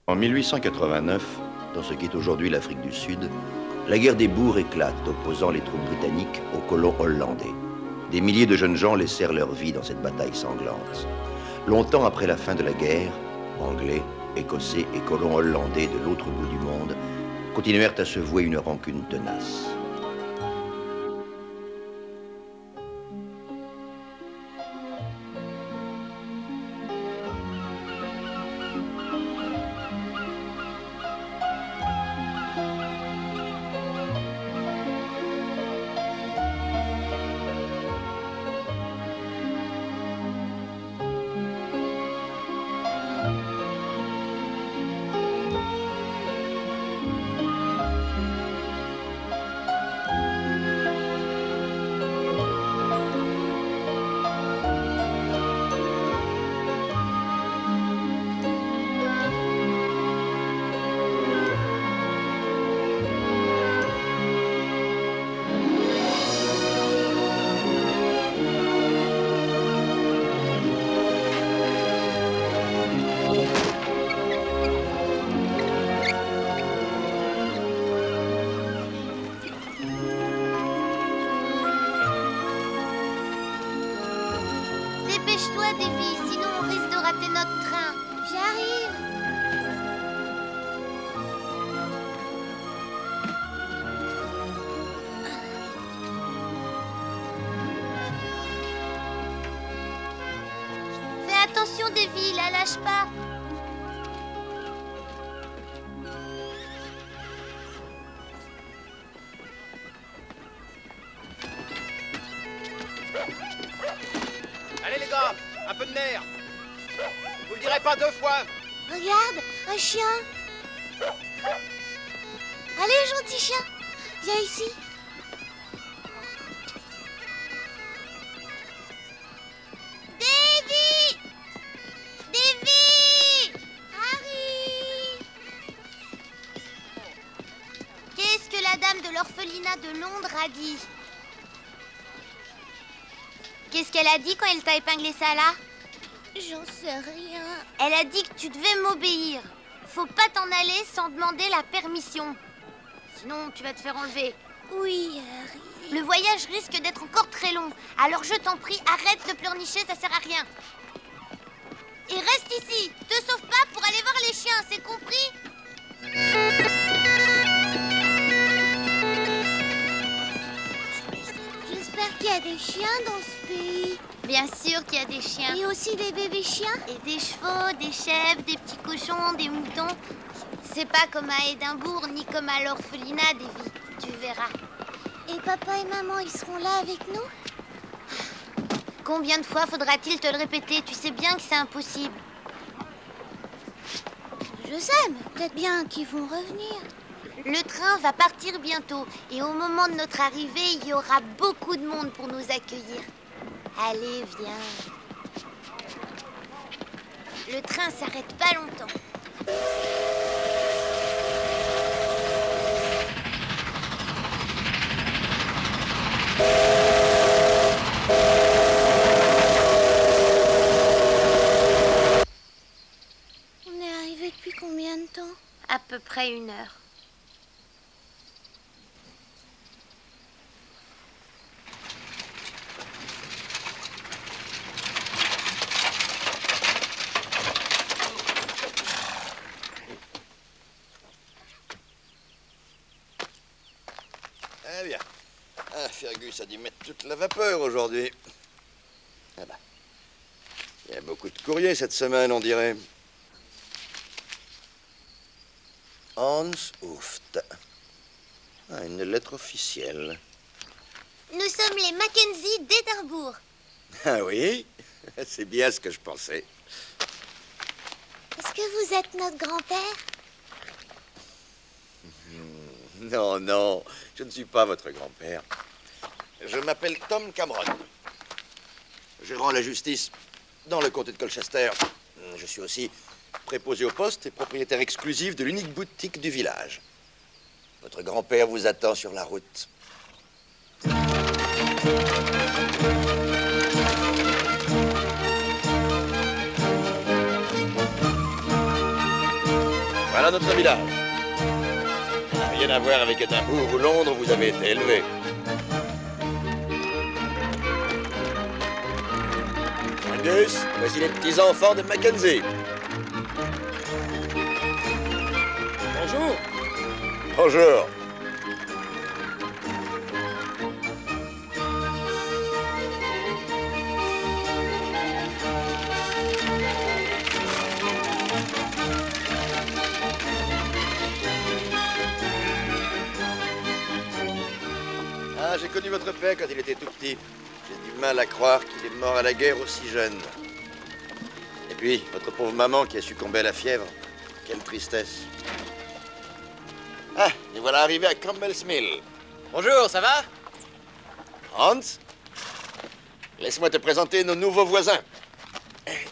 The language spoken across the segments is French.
En 1889, dans ce qui est aujourd'hui l'Afrique du Sud, la guerre des boers éclate, opposant les troupes britanniques aux colons hollandais. Des milliers de jeunes gens laissèrent leur vie dans cette bataille sanglante. Longtemps après la fin de la guerre, Anglais, Écossais et colons hollandais de l'autre bout du monde continuèrent à se vouer une rancune tenace. Dépêche-toi, Davy, sinon on risque de rater notre train. J'arrive. Fais attention, Davy, la lâche pas. Allez les gars, un peu de nerf. Vous le direz pas deux fois. Regarde, un chien. Allez, gentil chien, viens ici. Davy! Davy! Harry! Qu'est-ce que la dame de l'orphelinat de Londres a dit? Qu'est-ce qu'elle a dit quand elle t'a épinglé ça là? J'en sais rien. Elle a dit que tu devais m'obéir. Faut pas t'en aller sans demander la permission. Sinon, tu vas te faire enlever. Oui, Harry. Le voyage risque d'être encore très long. Alors je t'en prie, arrête de pleurnicher, ça sert à rien. Et reste ici. Te sauve pas pour aller voir les chiens, c'est compris? J'espère qu'il y a des chiens dans ce pays. Bien sûr qu'il y a des chiens. Et aussi des bébés chiens. Et des chevaux, des chèvres, des petits cochons, des moutons. C'est pas comme à Édimbourg, ni comme à l'orphelinat, Davy. Tu verras. Et papa et maman, ils seront là avec nous? Combien de fois faudra-t-il te le répéter? Tu sais bien que c'est impossible. Je sais, mais peut-être bien qu'ils vont revenir. Le train va partir bientôt. Et au moment de notre arrivée, il y aura beaucoup de monde pour nous accueillir. Allez, viens. Le train s'arrête pas longtemps. On est arrivé depuis combien de temps? À peu près 1 heure. Eh bien, Fergus a dû mettre toute la vapeur aujourd'hui. Ah bah, il y a beaucoup de courriers cette semaine, on dirait. Hans Hooft. Ah, une lettre officielle. Nous sommes les Mackenzie d'Édimbourg. Ah oui, c'est bien ce que je pensais. Est-ce que vous êtes notre grand-père? Non, non, je ne suis pas votre grand-père. Je m'appelle Tom Cameron. Je rends la justice dans le comté de Colchester. Je suis aussi préposé au poste et propriétaire exclusif de l'unique boutique du village. Votre grand-père vous attend sur la route. Voilà notre village. Ça n'a rien à voir avec Édimbourg ou Londres où vous avez été élevé. Angus, voici les petits-enfants de Mackenzie. Bonjour. Bonjour. Ah, j'ai connu votre père quand il était tout petit. J'ai du mal à croire qu'il est mort à la guerre aussi jeune. Et puis, votre pauvre maman qui a succombé à la fièvre. Quelle tristesse. Ah, et voilà arrivé à Campbell's Mill. Bonjour, ça va? Hans, laisse-moi te présenter nos nouveaux voisins.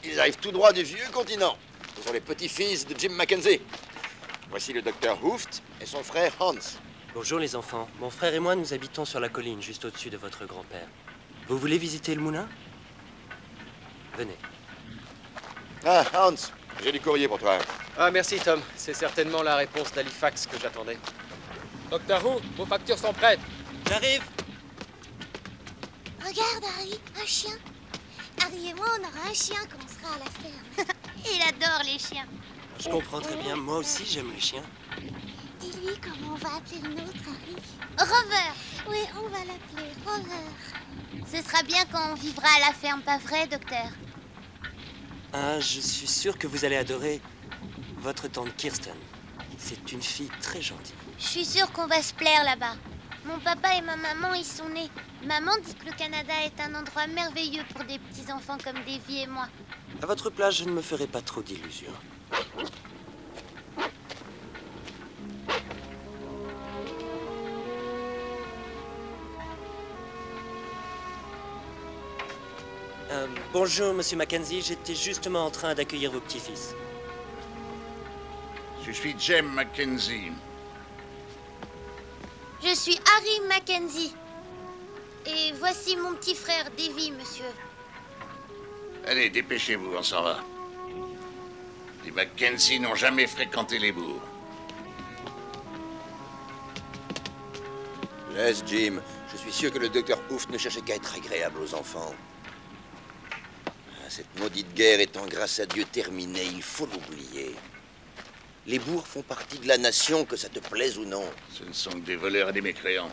Ils arrivent tout droit du vieux continent. Ce sont les petits-fils de Jim Mackenzie. Voici le docteur Hooft et son frère Hans. Bonjour les enfants. Mon frère et moi, nous habitons sur la colline, juste au-dessus de votre grand-père. Vous voulez visiter le moulin? Venez. Ah, Hans, j'ai du courrier pour toi. Ah, merci, Tom. C'est certainement la réponse d'Halifax que j'attendais. Docteur Who, vos factures sont prêtes. J'arrive. Regarde, Harry, un chien. Harry et moi, on aura un chien quand on sera à la ferme. Il adore les chiens. Je comprends très bien. Moi aussi, j'aime les chiens. Dis-lui comment on va appeler le nôtre, Harry. Rover. Oui, on va l'appeler Rover. Ce sera bien quand on vivra à la ferme, pas vrai, docteur? Ah, je suis sûr que vous allez adorer votre tante Kirsten. C'est une fille très gentille. Je suis sûre qu'on va se plaire là-bas. Mon papa et ma maman y sont nés. Maman dit que le Canada est un endroit merveilleux pour des petits-enfants comme Davy et moi. À votre place, je ne me ferai pas trop d'illusions. Bonjour, monsieur Mackenzie. J'étais justement en train d'accueillir vos petits-fils. Je suis Jem Mackenzie. Je suis Harry Mackenzie. Et voici mon petit frère Davy, monsieur. Allez, dépêchez-vous, on s'en va. Les Mackenzie n'ont jamais fréquenté les bourgs. Laisse, Jim. Je suis sûr que le docteur Hooft ne cherchait qu'à être agréable aux enfants. Ah, cette maudite guerre étant grâce à Dieu terminée, il faut l'oublier. Les bourgs font partie de la nation, que ça te plaise ou non. Ce ne sont que des voleurs et des mécréants.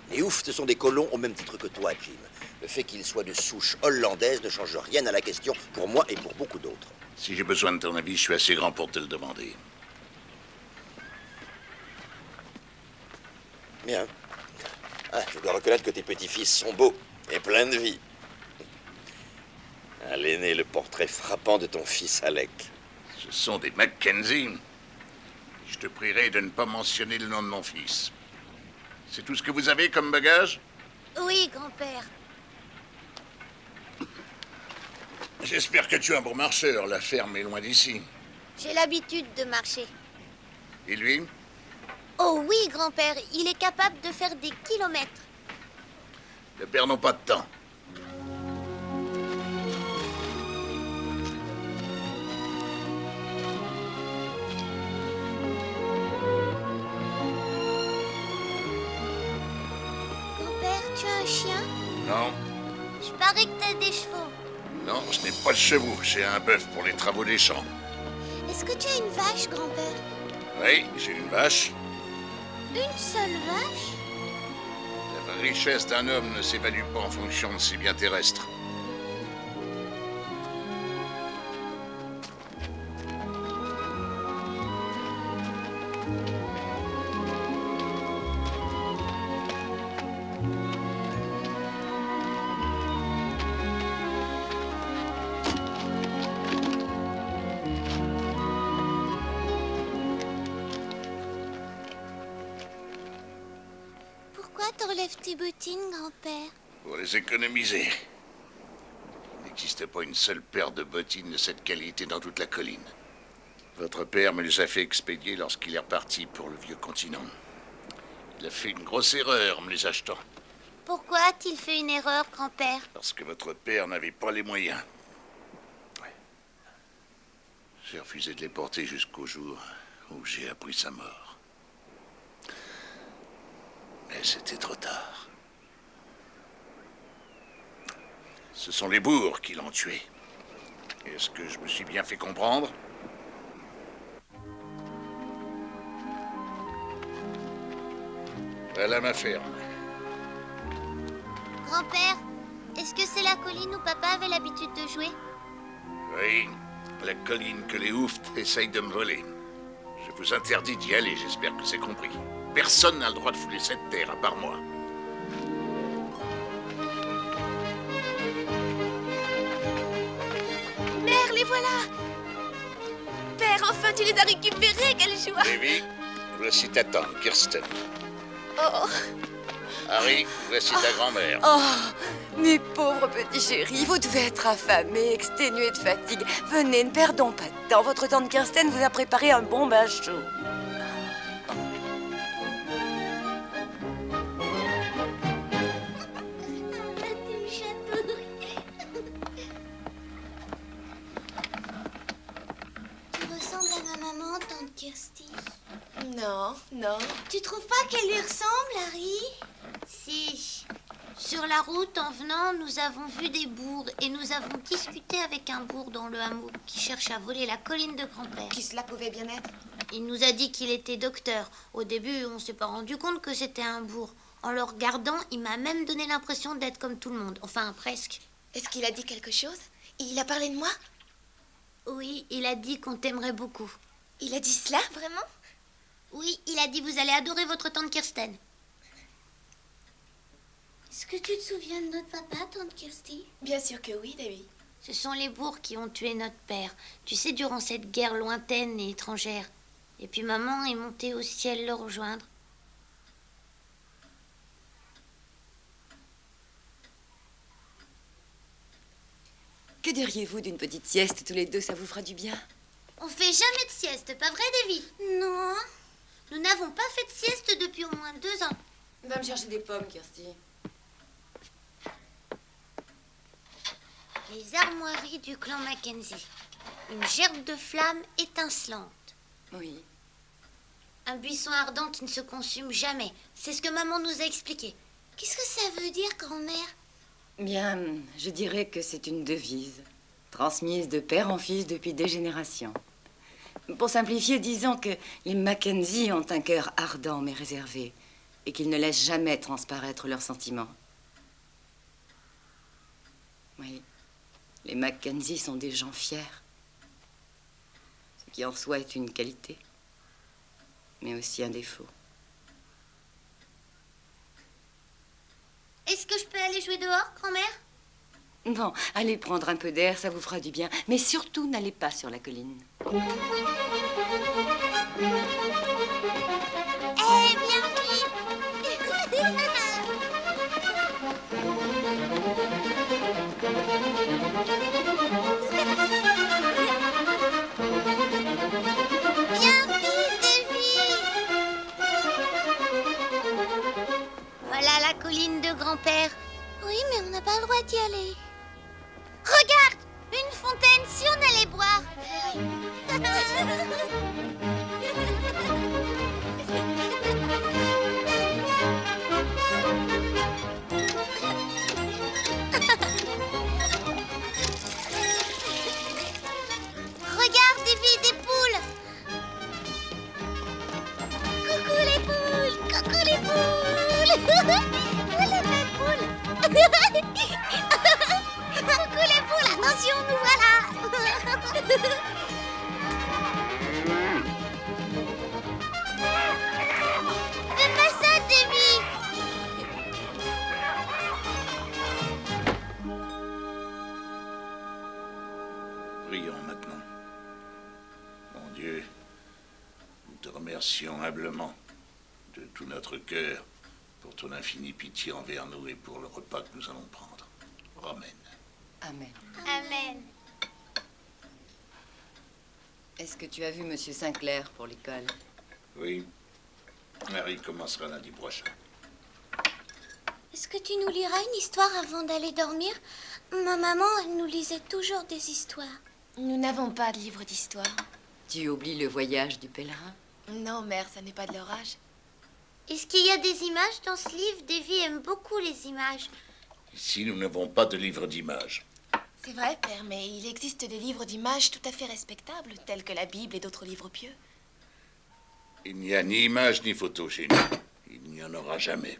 Les Hooft sont des colons au même titre que toi, Jim. Le fait qu'ils soient de souche hollandaise ne change rien à la question pour moi et pour beaucoup d'autres. Si j'ai besoin de ton avis, je suis assez grand pour te le demander. Bien. Ah, je dois reconnaître que tes petits-fils sont beaux et pleins de vie. À l'aîné, le portrait frappant de ton fils Alec. Ce sont des Mackenzie. Je te prierai de ne pas mentionner le nom de mon fils. C'est tout ce que vous avez comme bagage? Oui, grand-père. J'espère que tu es un bon marcheur. La ferme est loin d'ici. J'ai l'habitude de marcher. Et lui? Oh oui, grand-père, il est capable de faire des kilomètres. Ne perdons pas de temps. Grand-père, tu as un chien? Non, Je parie que t'as des chevaux. non, je n'ai pas de chevaux. J'ai un bœuf pour les travaux des champs. Est-ce que tu as une vache, grand-père? Oui, j'ai une vache. Une seule vache? La richesse d'un homme ne s'évalue pas en fonction de ses biens terrestres. Pourquoi t'enlèves tes bottines, grand-père? Pour les économiser. Il n'existe pas une seule paire de bottines de cette qualité dans toute la colline. Votre père me les a fait expédier lorsqu'il est reparti pour le vieux continent. Il a fait une grosse erreur en me les achetant. Pourquoi a-t-il fait une erreur, grand-père? Parce que votre père n'avait pas les moyens. J'ai refusé de les porter jusqu'au jour où j'ai appris sa mort. Mais c'était trop tard. Ce sont les bourgs qui l'ont tué. Est-ce que je me suis bien fait comprendre? Voilà ma ferme. Grand-père, est-ce que c'est la colline où papa avait l'habitude de jouer? Oui, la colline que les oufs essayent de me voler. Je vous interdis d'y aller, j'espère que c'est compris. Personne n'a le droit de fouler cette terre, à part moi. Mère, les voilà! Père, enfin tu les as récupérés, quelle joie! Davy, voici ta tante, Kirsten. Oh, Harry, voici ta grand-mère. oh, mes pauvres petits chéris, vous devez être affamés, exténués de fatigue. Venez, ne perdons pas de temps. Votre tante Kirsten vous a préparé un bon bain chaud. Tu ressembles à ma maman, tante Kirsty. Non, non. Tu trouves pas qu'elle lui ressemble, Harry? Si. Sur la route, en venant, nous avons vu des bourgs et nous avons discuté avec un bourg dans le hameau qui cherche à voler la colline de grand-père. Qui cela pouvait bien être? Il nous a dit qu'il était docteur. Au début, on s'est pas rendu compte que c'était un bourg. En le regardant, il m'a même donné l'impression d'être comme tout le monde. Enfin, presque. Est-ce qu'il a dit quelque chose? Il a parlé de moi? Oui, il a dit qu'on t'aimerait beaucoup. Il a dit cela, vraiment? Oui, il a dit vous allez adorer votre tante Kirsten. Est-ce que tu te souviens de notre papa, tante Kirsty? Bien sûr que oui, Davy. Ce sont les bourgs qui ont tué notre père. Tu sais, durant cette guerre lointaine et étrangère. Et puis maman est montée au ciel le rejoindre. Que diriez-vous d'une petite sieste tous les deux? Ça vous fera du bien? On fait jamais de sieste, pas vrai, Davy? Non. Nous n'avons pas fait de sieste depuis au moins 2 ans. Va me chercher des pommes, Kirsty. Les armoiries du clan Mackenzie. Une gerbe de flammes étincelante. Oui. Un buisson ardent qui ne se consume jamais. C'est ce que maman nous a expliqué. Qu'est-ce que ça veut dire, grand-mère? Bien, je dirais que c'est une devise, transmise de père en fils depuis des générations. Pour simplifier, disons que les Mackenzie ont un cœur ardent mais réservé, et qu'ils ne laissent jamais transparaître leurs sentiments. Oui, les Mackenzie sont des gens fiers, ce qui en soi est une qualité, mais aussi un défaut. Est-ce que je peux aller jouer dehors, grand-mère? Bon, allez prendre un peu d'air, ça vous fera du bien. Mais surtout, n'allez pas sur la colline. Eh bien, voilà la colline de grand-père. Oui, mais on n'a pas le droit d'y aller. Regarde, une fontaine, si on allait boire. Regarde, Davy, des poules. Coucou les poules, coucou les poules. Les belles poules. Coucou les poules, attention, nous voilà. Fais pas ça, Davy. Prions maintenant. Mon Dieu, nous te remercions humblement de tout notre cœur pour ton infinie pitié envers nous et pour le repas que nous allons prendre. Amen. Amen. Amen. Est-ce que tu as vu Monsieur Sinclair pour l'école? Oui, Harry commencera lundi prochain. Est-ce que tu nous liras une histoire avant d'aller dormir? Ma maman, elle nous lisait toujours des histoires. Nous n'avons pas de livre d'histoire. Tu oublies le voyage du pèlerin? Non, mère, ça n'est pas de leur âge. Est-ce qu'il y a des images dans ce livre? Davy aime beaucoup les images. Ici, nous n'avons pas de livre d'images. C'est vrai, père, mais il existe des livres d'images tout à fait respectables, tels que la Bible et d'autres livres pieux. Il n'y a ni images ni photos chez nous. Il n'y en aura jamais.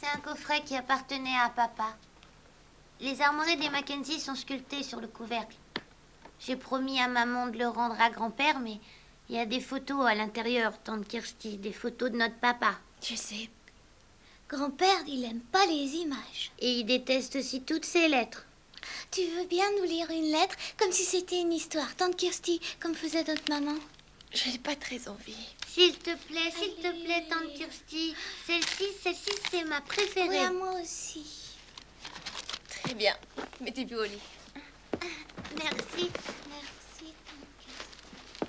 C'est un coffret qui appartenait à papa. Les armoiries des Mackenzie sont sculptées sur le couvercle. J'ai promis à maman de le rendre à grand-père, mais il y a des photos à l'intérieur, tante Kirsty, des photos de notre papa. Je sais. Grand-père, il aime pas les images. Et il déteste aussi toutes ces lettres. Tu veux bien nous lire une lettre, comme si c'était une histoire, tante Kirsty, comme faisait notre maman? Je n'ai pas très envie. S'il te plaît, tante Kirsty. Celle-ci, c'est ma préférée. Oui, à moi aussi. Très bien. Mettez-vous au lit. Merci. Merci, tante Kirsty.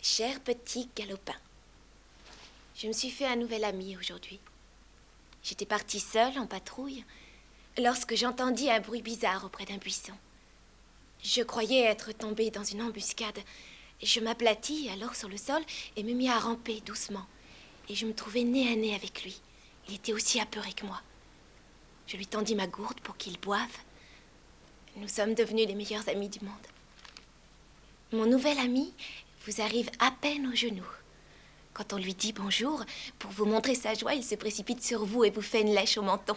Cher petit galopin, je me suis fait un nouvel ami aujourd'hui. J'étais partie seule en patrouille lorsque j'entendis un bruit bizarre auprès d'un buisson. Je croyais être tombée dans une embuscade. Je m'aplatis alors sur le sol et me mis à ramper doucement. Et je me trouvais nez à nez avec lui. Il était aussi apeuré que moi. Je lui tendis ma gourde pour qu'il boive. Nous sommes devenus les meilleurs amis du monde. Mon nouvel ami vous arrive à peine aux genoux. Quand on lui dit bonjour, pour vous montrer sa joie, il se précipite sur vous et vous fait une lèche au menton.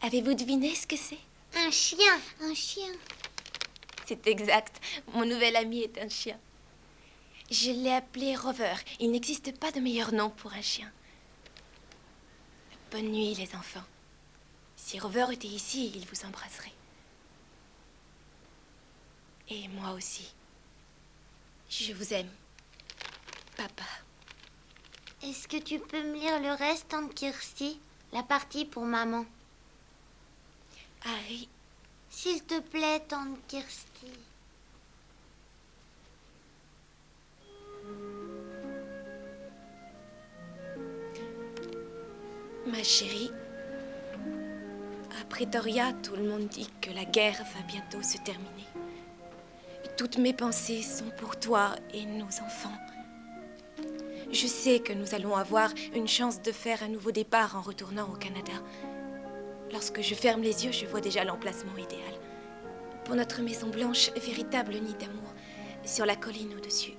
Avez-vous deviné ce que c'est? Un chien. Un chien. C'est exact. Mon nouvel ami est un chien. Je l'ai appelé Rover. Il n'existe pas de meilleur nom pour un chien. Bonne nuit, les enfants. Si Rover était ici, il vous embrasserait. Et moi aussi. Je vous aime, papa. Est-ce que tu peux me lire le reste, tante Kirsty? La partie pour maman. Harry, S'il te plaît, tante Kirsty. ma chérie, à Pretoria, tout le monde dit que la guerre va bientôt se terminer. Toutes mes pensées sont pour toi et nos enfants. Je sais que nous allons avoir une chance de faire un nouveau départ en retournant au Canada. Lorsque je ferme les yeux, je vois déjà l'emplacement idéal. Pour notre maison blanche, véritable nid d'amour, sur la colline au-dessus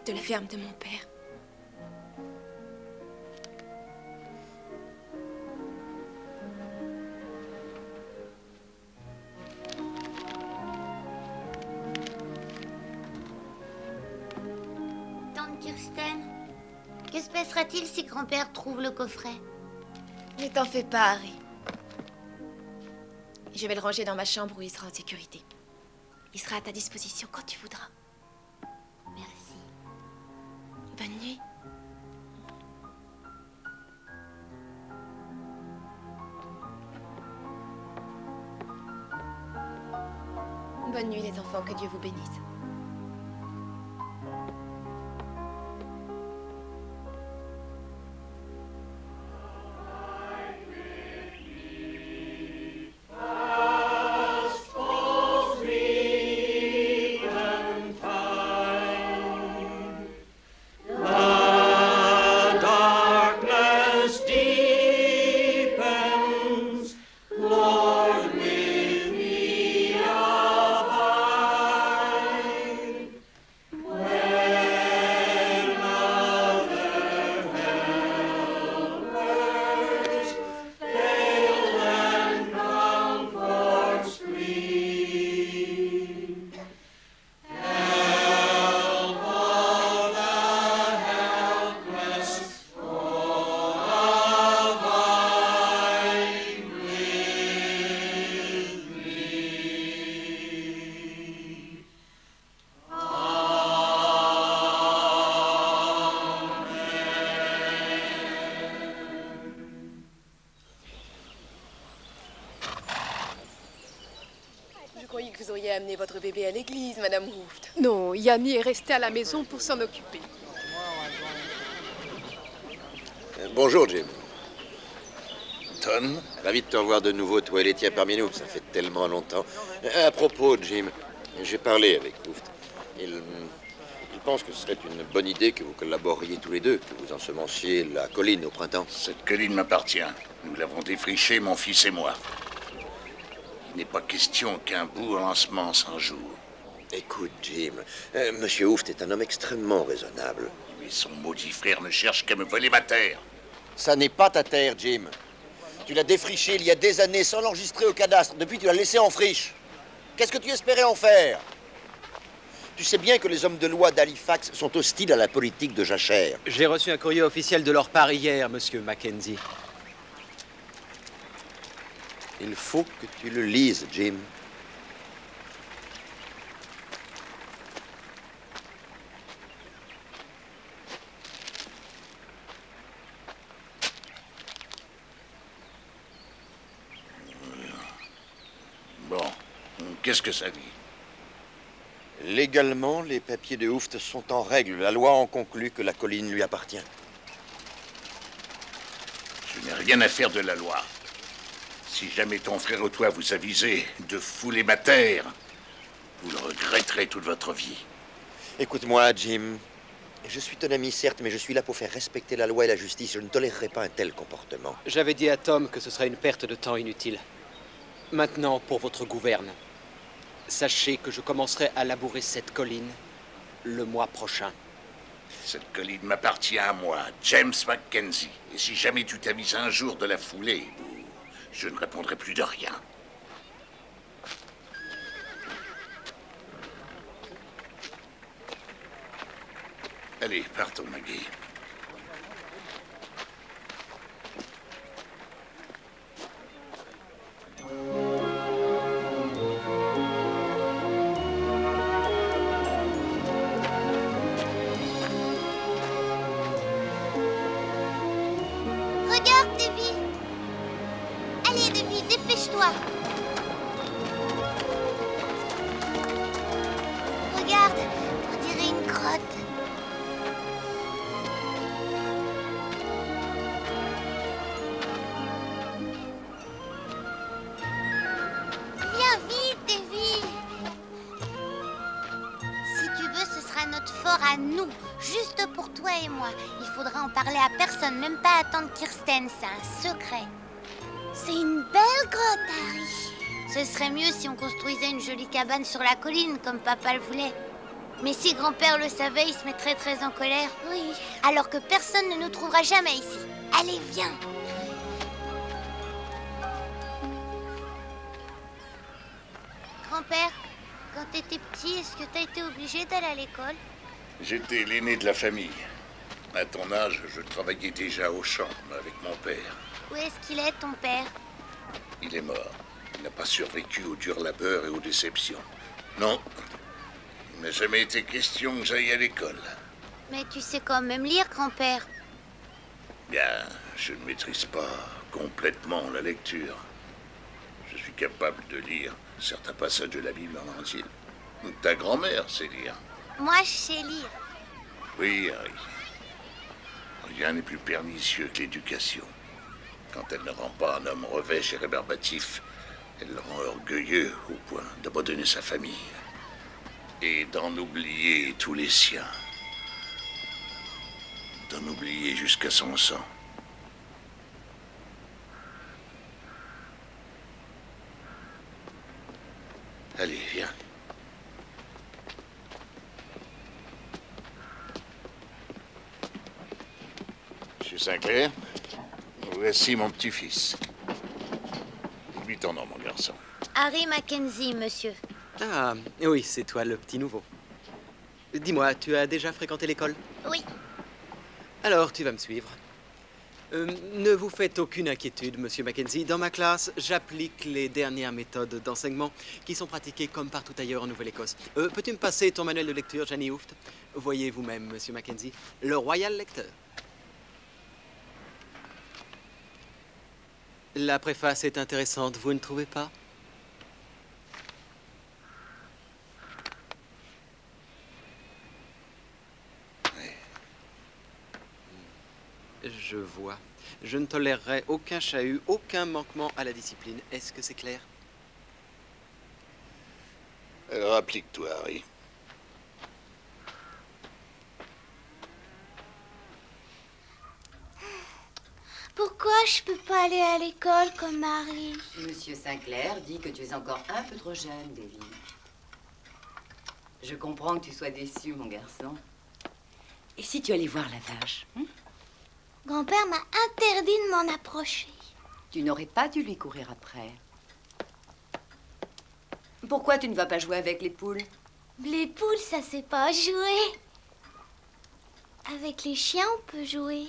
de la ferme de mon père. Tante Kirsten, que se passera-t-il si grand-père trouve le coffret? Ne t'en fais pas, Harry. Je vais le ranger dans ma chambre où il sera en sécurité. Il sera à ta disposition quand tu voudras. Merci. Bonne nuit. Bonne nuit, les enfants. Que Dieu vous bénisse. croyais que vous auriez amené votre bébé à l'église, Madame Hooft. Non, Yanni est resté à la maison pour s'en occuper. Bonjour, Jim. Ton, Ravi de te revoir de nouveau, toi et les tiens parmi nous. Ça fait tellement longtemps. À propos, Jim, j'ai parlé avec Hooft. Il pense que ce serait une bonne idée que vous collaboriez tous les deux, que vous ensemenciez la colline au printemps. cette colline m'appartient. Nous l'avons défrichée, mon fils et moi. Il n'est pas question qu'un bout ensemence un jour. Écoute, Jim, Monsieur Hooft est un homme extrêmement raisonnable. Lui et son maudit frère ne cherchent qu'à me voler ma terre. Ça n'est pas ta terre, Jim. Tu l'as défrichée il y a des années sans l'enregistrer au cadastre. Depuis, tu l'as laissée en friche. Qu'est-ce que tu espérais en faire? Tu sais bien que les hommes de loi d'Halifax sont hostiles à la politique de jachère. J'ai reçu un courrier officiel de leur part hier, monsieur Mackenzie. Il faut que tu le lises, Jim. Bon, qu'est-ce que ça dit? Légalement, les papiers de Hooft sont en règle. La loi en conclut que la colline lui appartient. Je n'ai rien à faire de la loi. Si jamais ton frère ou toi vous avisez de fouler ma terre, vous le regretterez toute votre vie. Écoute-moi, Jim. Je suis ton ami, certes, mais je suis là pour faire respecter la loi et la justice. Je ne tolérerai pas un tel comportement. J'avais dit à Tom que ce serait une perte de temps inutile. Maintenant, pour votre gouverne, sachez que je commencerai à labourer cette colline le mois prochain. Cette colline m'appartient à moi, James Mackenzie. Et si jamais tu t'avises un jour de la fouler, je ne répondrai plus de rien. Allez, partons, Maggie. Regarde, Davy. Allez, Davy, dépêche-toi. Regarde, on dirait une grotte. Viens vite, Davy. Si tu veux, ce sera notre fort à nous, juste pour toi et moi. Il faudra en parler à personne, même pas à tante Kirsten, c'est un secret. C'est une belle grotte, Harry. Ce serait mieux si on construisait une jolie cabane sur la colline, comme papa le voulait. Mais si grand-père le savait, il se mettrait très en colère. Oui. Alors que personne ne nous trouvera jamais ici. Allez, viens. Grand-père, quand t'étais petit, est-ce que t'as été obligé d'aller à l'école? J'étais l'aîné de la famille. À ton âge, je travaillais déjà au champ avec mon père. Où est-ce qu'il est, ton père? Il est mort. Il n'a pas survécu au dur labeur et aux déceptions. Non, il n'a jamais été question que j'aille à l'école. Mais tu sais quand même lire, grand-père. Bien, je ne maîtrise pas complètement la lecture. Je suis capable de lire certains passages de la Bible en entier. Ta grand-mère sait lire. Moi, je sais lire. Oui, Harry. Rien n'est plus pernicieux que l'éducation. Quand elle ne rend pas un homme revêche et rébarbatif, elle le rend orgueilleux au point d'abandonner sa famille et d'en oublier tous les siens. D'en oublier jusqu'à son sang. Allez, viens. Monsieur Sinclair, voici mon petit-fils. 8 ans, non, mon garçon. Harry Mackenzie, monsieur. Ah, oui, c'est toi le petit nouveau. Dis-moi, tu as déjà fréquenté l'école? Oui. Alors, tu vas me suivre. Ne vous faites aucune inquiétude, monsieur Mackenzie. Dans ma classe, j'applique les dernières méthodes d'enseignement qui sont pratiquées comme partout ailleurs en Nouvelle-Écosse. Peux-tu me passer ton manuel de lecture, Janny Hooft? Voyez vous-même, monsieur Mackenzie, le Royal Lecteur. La préface est intéressante, vous ne trouvez pas? Je vois. Je ne tolérerai aucun chahut, aucun manquement à la discipline. Est-ce que c'est clair? Alors applique-toi, Harry. Pourquoi je peux pas aller à l'école comme Marie? Monsieur Sinclair dit que tu es encore un peu trop jeune, David. Je comprends que tu sois déçu, mon garçon. Et si tu allais voir la vache? Grand-père m'a interdit de m'en approcher. Tu n'aurais pas dû lui courir après. Pourquoi tu ne vas pas jouer avec les poules? Les poules, ça sait pas jouer. Avec les chiens, on peut jouer.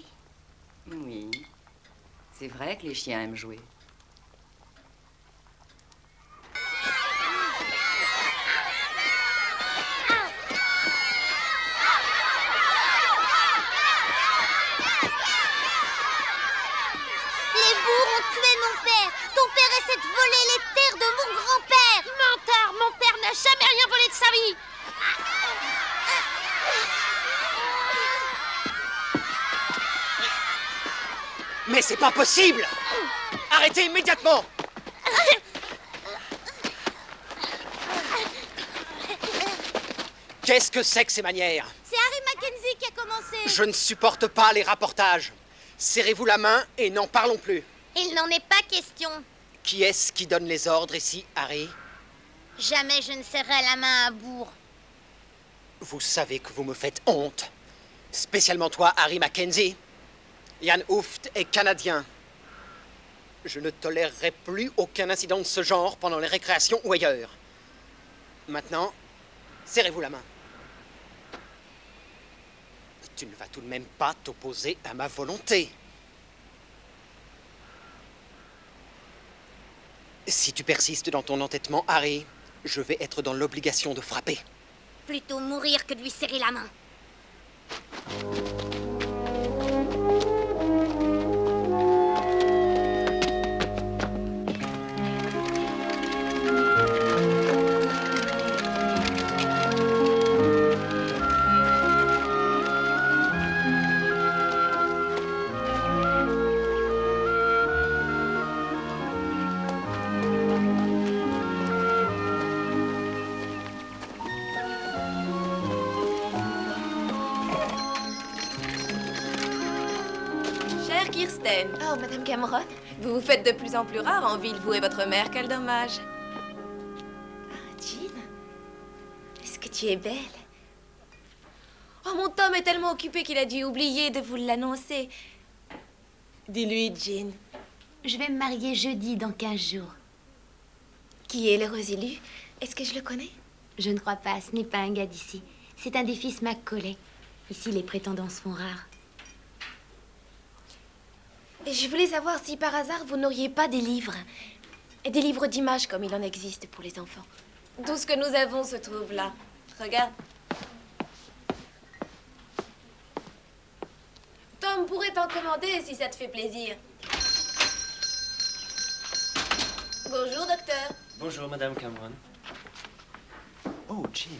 Oui. C'est vrai que les chiens aiment jouer. Les bourgs ont tué mon père. Ton père essaie de voler les terres de mon grand-père. Menteur, mon père n'a jamais rien volé de sa vie. Mais c'est pas possible! Arrêtez immédiatement! Qu'est-ce que c'est que ces manières? C'est Harry Mackenzie qui a commencé. Je ne supporte pas les rapportages. Serrez-vous la main et n'en parlons plus. Il n'en est pas question. Qui est-ce qui donne les ordres ici, Harry? Jamais je ne serrai la main à Bourg. Vous savez que vous me faites honte. Spécialement toi, Harry Mackenzie. Jan Hooft est canadien. Je ne tolérerai plus aucun incident de ce genre pendant les récréations ou ailleurs. Maintenant, serrez-vous la main. Tu ne vas tout de même pas t'opposer à ma volonté. Si tu persistes dans ton entêtement, Harry, je vais être dans l'obligation de frapper. Plutôt mourir que de lui serrer la main. Chère Kirsten. Oh, Madame Cameron, vous vous faites de plus en plus rare en ville, vous et votre mère, quel dommage. Ah, Jean, est-ce que tu es belle? Oh, mon Tom est tellement occupé qu'il a dû oublier de vous l'annoncer. Dis-lui, Jean. Je vais me marier jeudi, dans 15 jours. Qui est l'heureux élu? Est-ce que je le connais? Je ne crois pas, ce n'est pas un gars d'ici. C'est un des fils Macaulay. Ici, les prétendants se font rares. Et je voulais savoir si par hasard vous n'auriez pas des livres. Des livres d'images comme il en existe pour les enfants. Tout ce que nous avons se trouve là. Regarde. Tom pourrait t'en commander si ça te fait plaisir. Bonjour, docteur. Bonjour, Madame Cameron. Oh, Jean.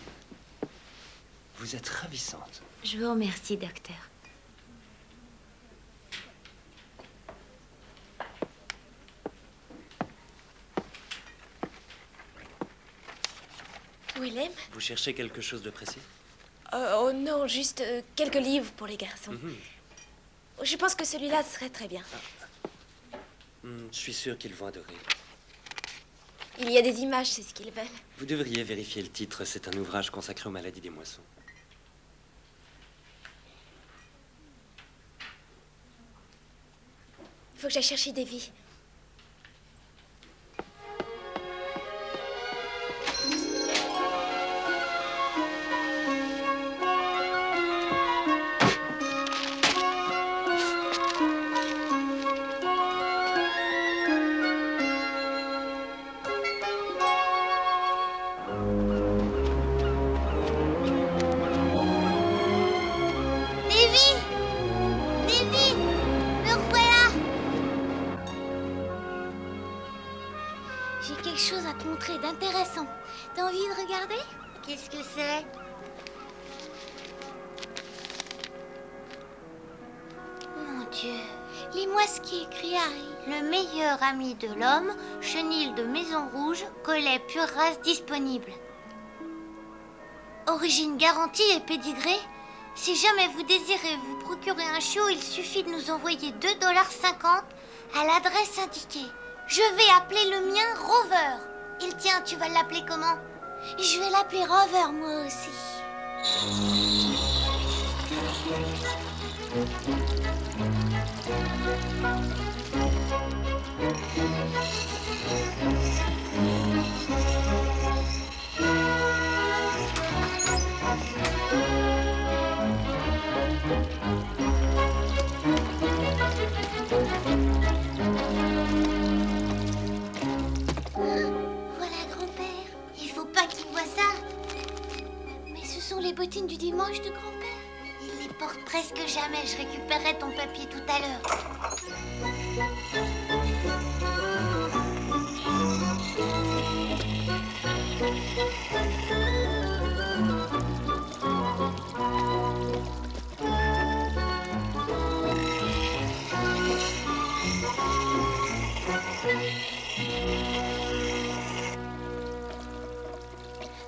Vous êtes ravissante. Je vous remercie, docteur. Willem? Vous cherchez quelque chose de précis? Oh non, juste quelques livres pour les garçons. Je pense que celui-là serait très bien. Je suis sûr qu'ils vont adorer. Il y a des images, c'est ce qu'ils veulent. Vous devriez vérifier le titre. C'est un ouvrage consacré aux maladies des moissons. Il faut que j'aille chercher Davy. J'ai quelque chose à te montrer d'intéressant. T'as envie de regarder? Qu'est-ce que c'est? Mon Dieu. Lis-moi ce qui est écrit, Harry. Le meilleur ami de l'homme, chenille de Maison Rouge, collet pure race disponible. Origine garantie et pédigré. Si jamais vous désirez vous procurer un chiot, il suffit de nous envoyer 2,50 $ à l'adresse indiquée. Je vais appeler le mien Rover. Et le tien, tu vas l'appeler comment? Je vais l'appeler Rover, moi aussi. Voilà, grand-père. Il faut pas qu'il voie ça. Mais ce sont les bottines du dimanche de grand-père. Il les porte presque jamais. Je récupérerai ton papier tout à l'heure.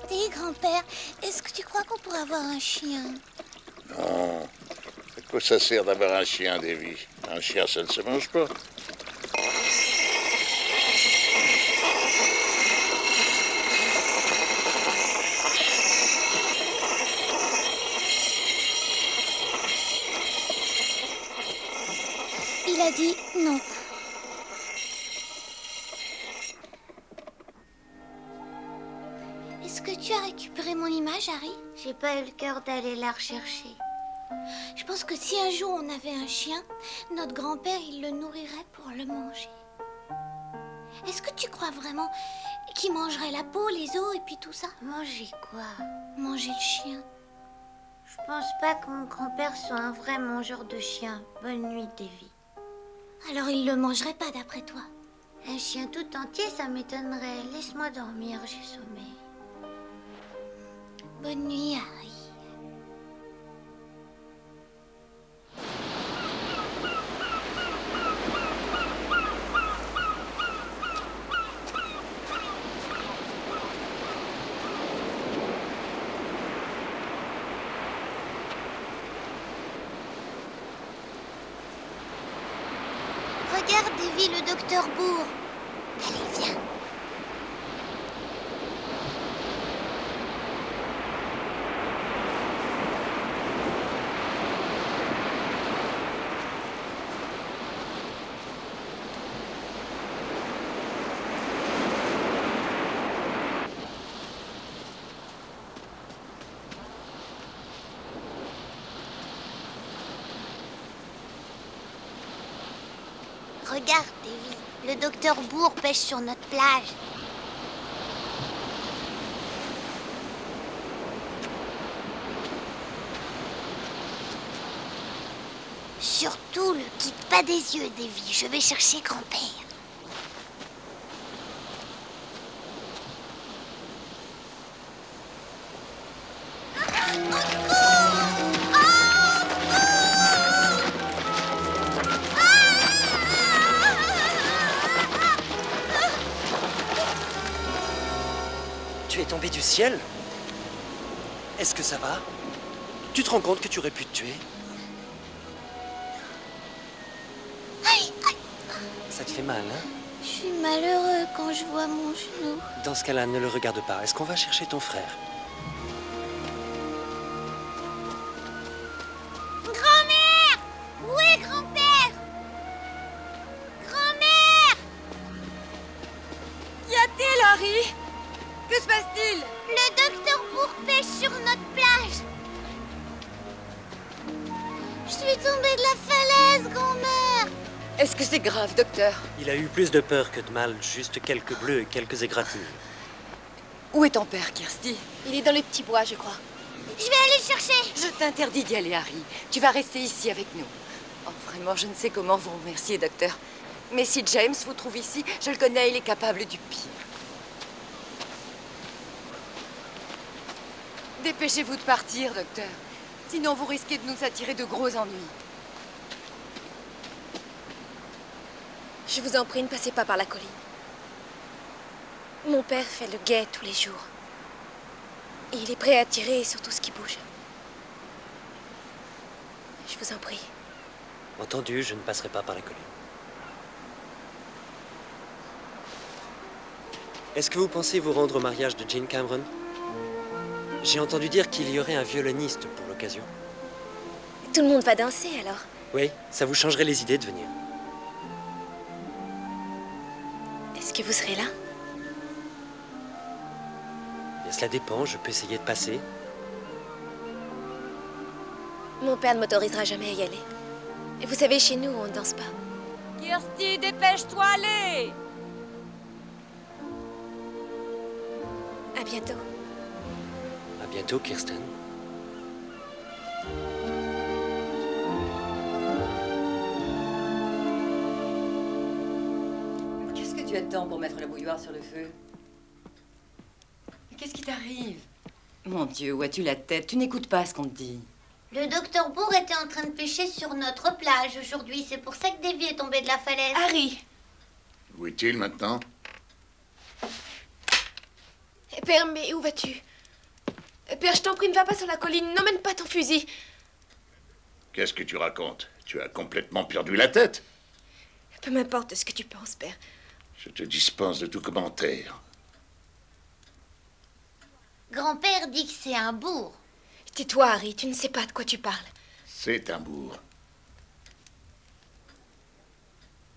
Dis, grand-père, est-ce que tu crois qu'on pourrait avoir un chien? Non. À quoi ça sert d'avoir un chien, Davy? Un chien, ça ne se mange pas. Il a dit non. Est-ce que tu as récupéré mon image, Harry? J'ai pas eu le cœur d'aller la rechercher. Je pense que si un jour on avait un chien, notre grand-père, il le nourrirait pour le manger. Est-ce que tu crois vraiment qu'il mangerait la peau, les os et puis tout ça? Manger quoi? Manger le chien. Je pense pas que mon grand-père soit un vrai mangeur de chiens. Bonne nuit, Davy. Alors il le mangerait pas d'après toi? Un chien tout entier, ça m'étonnerait. Laisse-moi dormir, j'ai sommeil. Bonne nuit, Harry. Regarde, Davy, le docteur Bourg. Allez, viens. Regarde, Davy, le docteur Bourg pêche sur notre plage. Surtout le quitte pas des yeux, Davy. Je vais chercher grand-père. Tu es tombé du ciel? Est-ce que ça va? Tu te rends compte que tu aurais pu te tuer? Ça te fait mal, hein? Je suis malheureux quand je vois mon genou. Dans ce cas-là, ne le regarde pas. Est-ce qu'on va chercher ton frère? Grand-mère! Où est grand-père? Grand-mère! Qu'y a-t-il, Harry? Que se passe-t-il? Le docteur Bourg pêche sur notre plage. Je suis tombée de la falaise, grand-mère. Est-ce que c'est grave, docteur? Il a eu plus de peur que de mal, juste quelques bleus et quelques égratignures. Où est ton père, Kirsty? Il est dans le petit bois, je crois. Je vais aller le chercher. Je t'interdis d'y aller, Harry. Tu vas rester ici avec nous. Oh, vraiment, je ne sais comment vous remercier, docteur. Mais si James vous trouve ici, je le connais, il est capable du pire. Dépêchez-vous de partir, docteur. Sinon, vous risquez de nous attirer de gros ennuis. Je vous en prie, ne passez pas par la colline. Mon père fait le guet tous les jours. Et il est prêt à tirer sur tout ce qui bouge. Je vous en prie. Entendu, je ne passerai pas par la colline. Est-ce que vous pensez vous rendre au mariage de Jane Cameron? J'ai entendu dire qu'il y aurait un violoniste pour l'occasion. Tout le monde va danser, alors. Oui, ça vous changerait les idées de venir. Est-ce que vous serez là? Et cela dépend, je peux essayer de passer. Mon père ne m'autorisera jamais à y aller. Et vous savez, chez nous, on ne danse pas. Kirsty, dépêche-toi, allez! À bientôt. À bientôt, Kirsten. Qu'est-ce que tu attends pour mettre la bouilloire sur le feu? Qu'est-ce qui t'arrive? Mon Dieu, où as-tu la tête? Tu n'écoutes pas ce qu'on te dit. Le docteur Bourg était en train de pêcher sur notre plage aujourd'hui. C'est pour ça que Davy est tombé de la falaise. Harry! Où est-il maintenant? Père, mais où vas-tu? Père, je t'en prie, ne va pas sur la colline. N'emmène pas ton fusil. Qu'est-ce que tu racontes? Tu as complètement perdu la tête. Peu m'importe ce que tu penses, Père. Je te dispense de tout commentaire. Grand-père dit que c'est un bourg. Tais-toi, Harry, tu ne sais pas de quoi tu parles. C'est un bourg.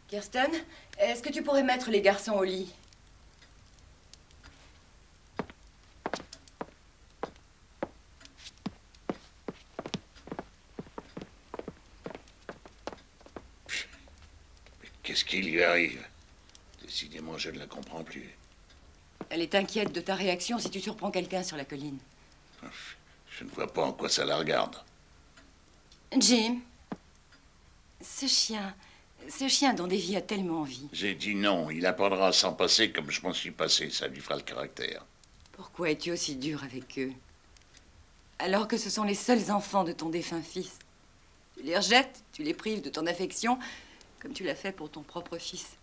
Kirsten, est-ce que tu pourrais mettre les garçons au lit? Qu'est-ce qui lui arrive? Décidément, je ne la comprends plus. Elle est inquiète de ta réaction si tu surprends quelqu'un sur la colline. Je ne vois pas en quoi ça la regarde. Jim, ce chien dont Davy a tellement envie. J'ai dit non. Il apprendra à s'en passer comme je m'en suis passé. Ça lui fera le caractère. Pourquoi es-tu aussi dur avec eux? Alors que ce sont les seuls enfants de ton défunt fils. Tu les rejettes, tu les prives de ton affection, comme tu l'as fait pour ton propre fils.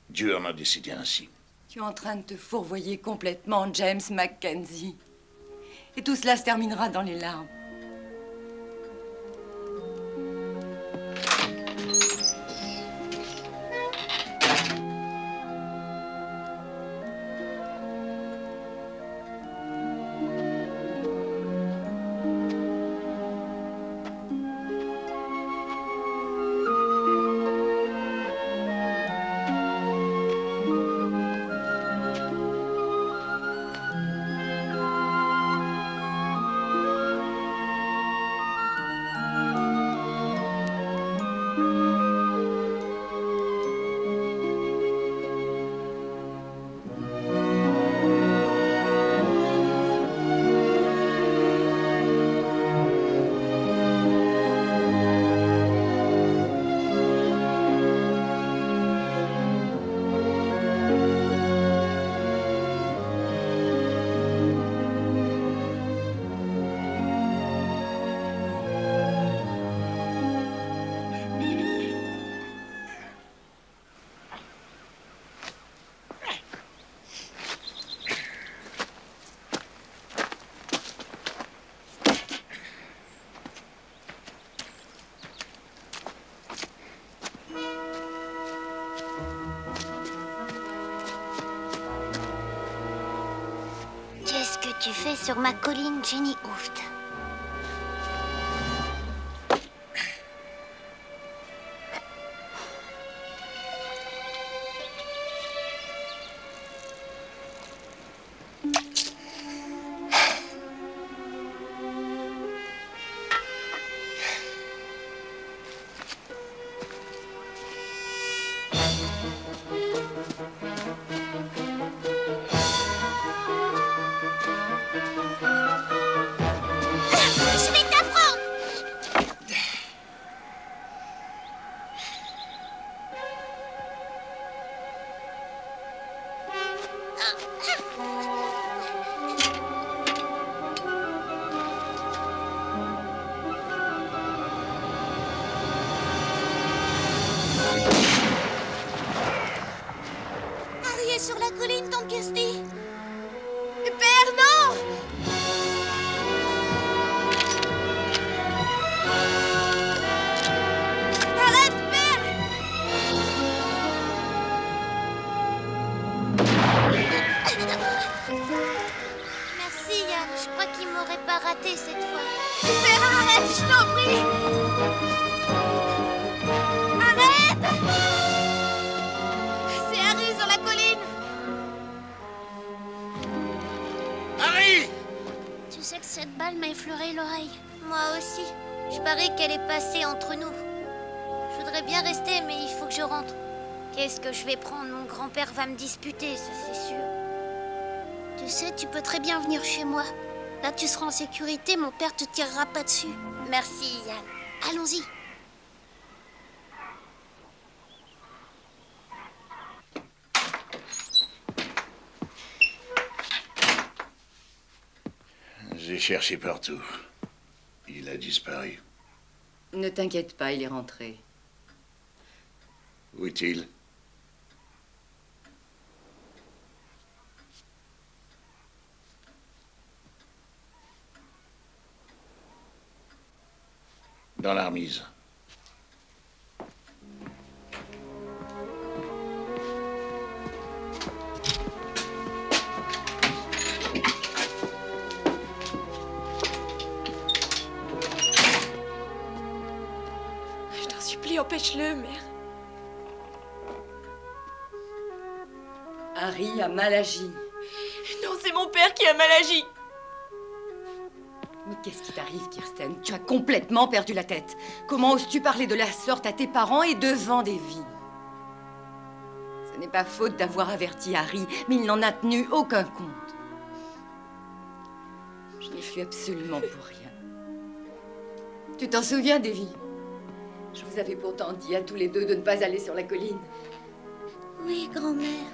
Dieu en a décidé ainsi. Tu es en train de te fourvoyer complètement, James Mackenzie. Et tout cela se terminera dans les larmes. Qu'est-ce que tu fais sur ma colline, Jenny Hooft? aller sur la colline, Tante Kirsty. Père, non! Arrête, Père! Merci, Yann. Je crois qu'il m'aurait pas raté cette fois. Père, arrête, je t'en prie! Arrête! C'est Harry sur la colline! Harry! Tu sais que cette balle m'a effleuré l'oreille. Moi aussi. Je parie qu'elle est passée entre nous. Je voudrais bien rester, mais il faut que je rentre. Qu'est-ce que je vais prendre? Mon grand-père va me disputer, ça c'est sûr. Tu sais, tu peux très bien venir chez moi. Là, tu seras en sécurité, mon père te tirera pas dessus. Merci, Yann. Allons-y. J'ai cherché partout. Il a disparu. Ne t'inquiète pas, il est rentré. Où est-il? Dans la remise. Je t'en supplie, empêche-le, mère. Harry a mal agi. Non, c'est mon père qui a mal agi. Mais qu'est-ce qui t'arrive, Kirsten? Tu as complètement perdu la tête. Comment oses-tu parler de la sorte à tes parents et devant des vies? Ce n'est pas faute d'avoir averti Harry, mais il n'en a tenu aucun compte. Je n'y suis absolument pour rien. Tu t'en souviens, Davy? Je vous avais pourtant dit à tous les deux de ne pas aller sur la colline. Oui, grand-mère.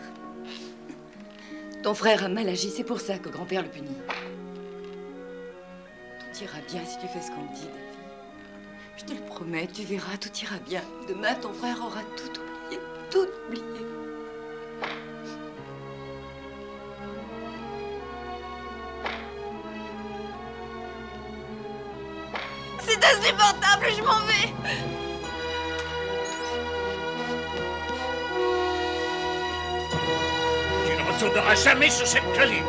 Ton frère a mal agi, c'est pour ça que grand-père le punit. Tout ira bien si tu fais ce qu'on te dit, Davy. Je te le promets, tu verras, tout ira bien. Demain, ton frère aura tout oublié, tout oublié. C'est insupportable, je m'en vais. Tu ne retourneras jamais sur cette colline.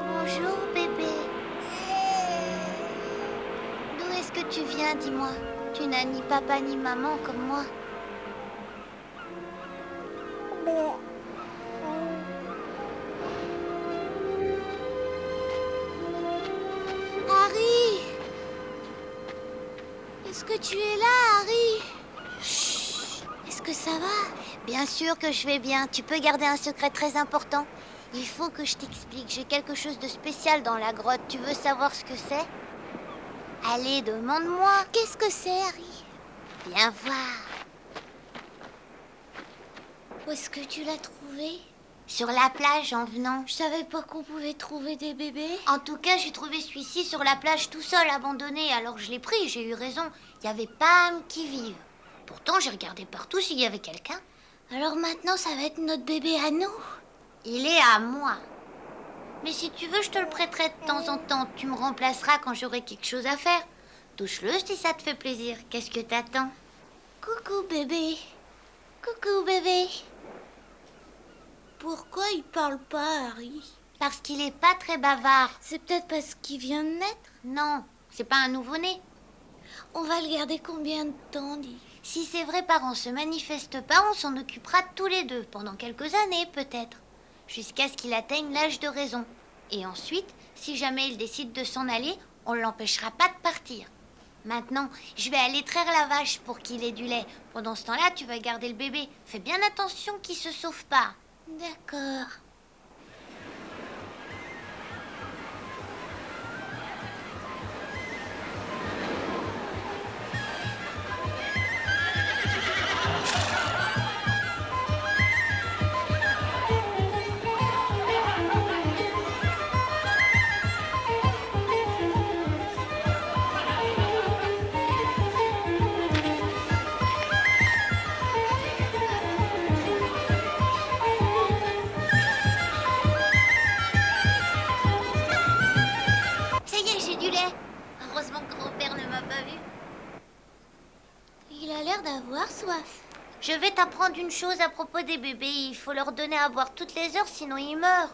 Bonjour, bébé. D'où est-ce que tu viens, dis-moi? Tu n'as ni papa ni maman comme moi. Harry! Est-ce que tu es là, Harry? Chut. Est-ce que ça va? Bien sûr que je vais bien. Tu peux garder un secret très important. Il faut que je t'explique. J'ai quelque chose de spécial dans la grotte. Tu veux savoir ce que c'est? Allez, demande-moi. Qu'est-ce que c'est, Harry? Viens voir. Où est-ce que tu l'as trouvé? Sur la plage en venant. Je savais pas qu'on pouvait trouver des bébés. En tout cas, j'ai trouvé celui-ci sur la plage tout seul, abandonné. Alors je l'ai pris, j'ai eu raison. Il y avait pas âme qui vive. Pourtant, j'ai regardé partout s'il y avait quelqu'un. Alors maintenant, ça va être notre bébé à nous? Il est à moi. Mais si tu veux, je te le prêterai de temps en temps. Tu me remplaceras quand j'aurai quelque chose à faire. Touche-le si ça te fait plaisir. Qu'est-ce que t'attends? Coucou bébé. Coucou bébé. Pourquoi il parle pas, Harry? Parce qu'il est pas très bavard. C'est peut-être parce qu'il vient de naître? Non, c'est pas un nouveau-né. On va le garder combien de temps, dis? Si ses vrais parents se manifestent pas, on s'en occupera tous les deux, pendant quelques années peut-être. Jusqu'à ce qu'il atteigne l'âge de raison. Et ensuite, si jamais il décide de s'en aller, on l'empêchera pas de partir. Maintenant, je vais aller traire la vache pour qu'il ait du lait. Pendant ce temps-là, tu vas garder le bébé. Fais bien attention qu'il se sauve pas. D'accord. Ça y est, j'ai du lait. Heureusement que grand-père ne m'a pas vu. Il a l'air d'avoir soif. Je vais t'apprendre une chose à propos des bébés. Il faut leur donner à boire toutes les heures, sinon ils meurent.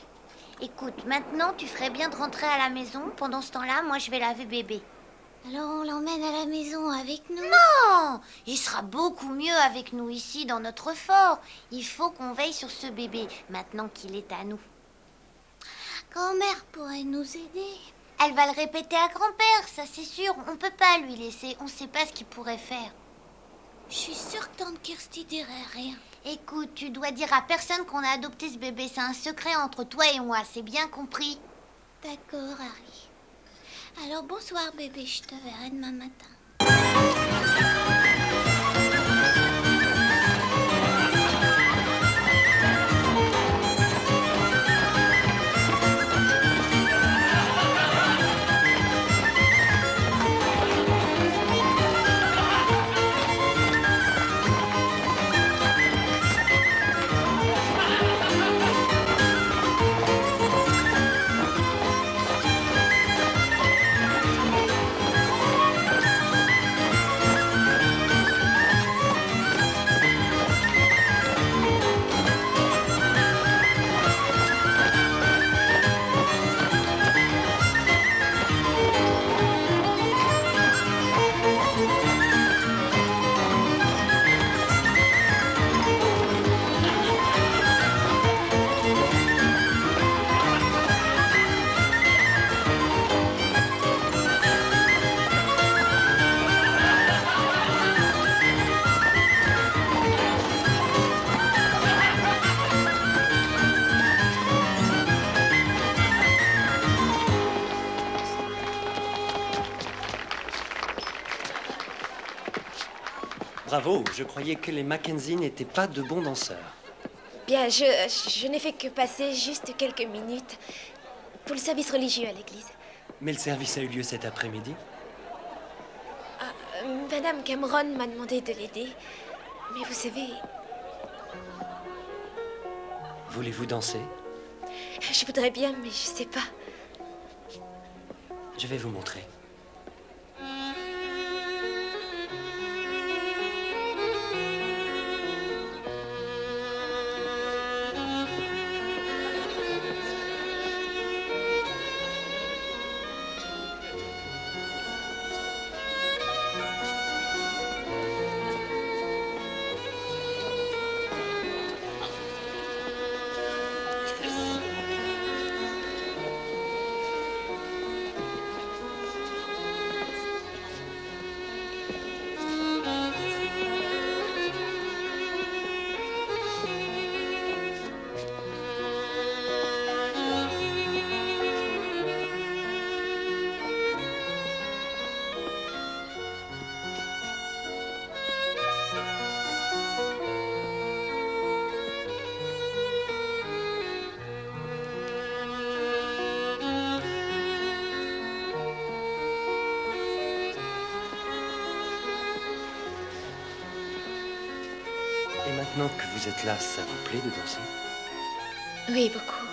Écoute, maintenant, tu ferais bien de rentrer à la maison. Pendant ce temps-là, moi, je vais laver bébé. Alors on l'emmène à la maison avec nous? Non! Il sera beaucoup mieux avec nous ici, dans notre fort. Il faut qu'on veille sur ce bébé, maintenant qu'il est à nous. Grand-mère pourrait nous aider. Elle va le répéter à grand-père, ça c'est sûr. On peut pas lui laisser, on sait pas ce qu'il pourrait faire. Je suis sûre que tante Kirsty dirait rien. Écoute, tu dois dire à personne qu'on a adopté ce bébé. C'est un secret entre toi et moi, c'est bien compris? D'accord, Harry. Alors bonsoir bébé, je te verrai demain matin. Bravo, je croyais que les Mackenzie n'étaient pas de bons danseurs. Bien, je n'ai fait que passer juste quelques minutes pour le service religieux à l'église. Mais le service a eu lieu cet après-midi. Madame Cameron m'a demandé de l'aider. Mais vous savez... Voulez-vous danser? Je voudrais bien, mais je sais pas. Je vais vous montrer. Maintenant que vous êtes là, ça vous plaît de danser? Oui, beaucoup.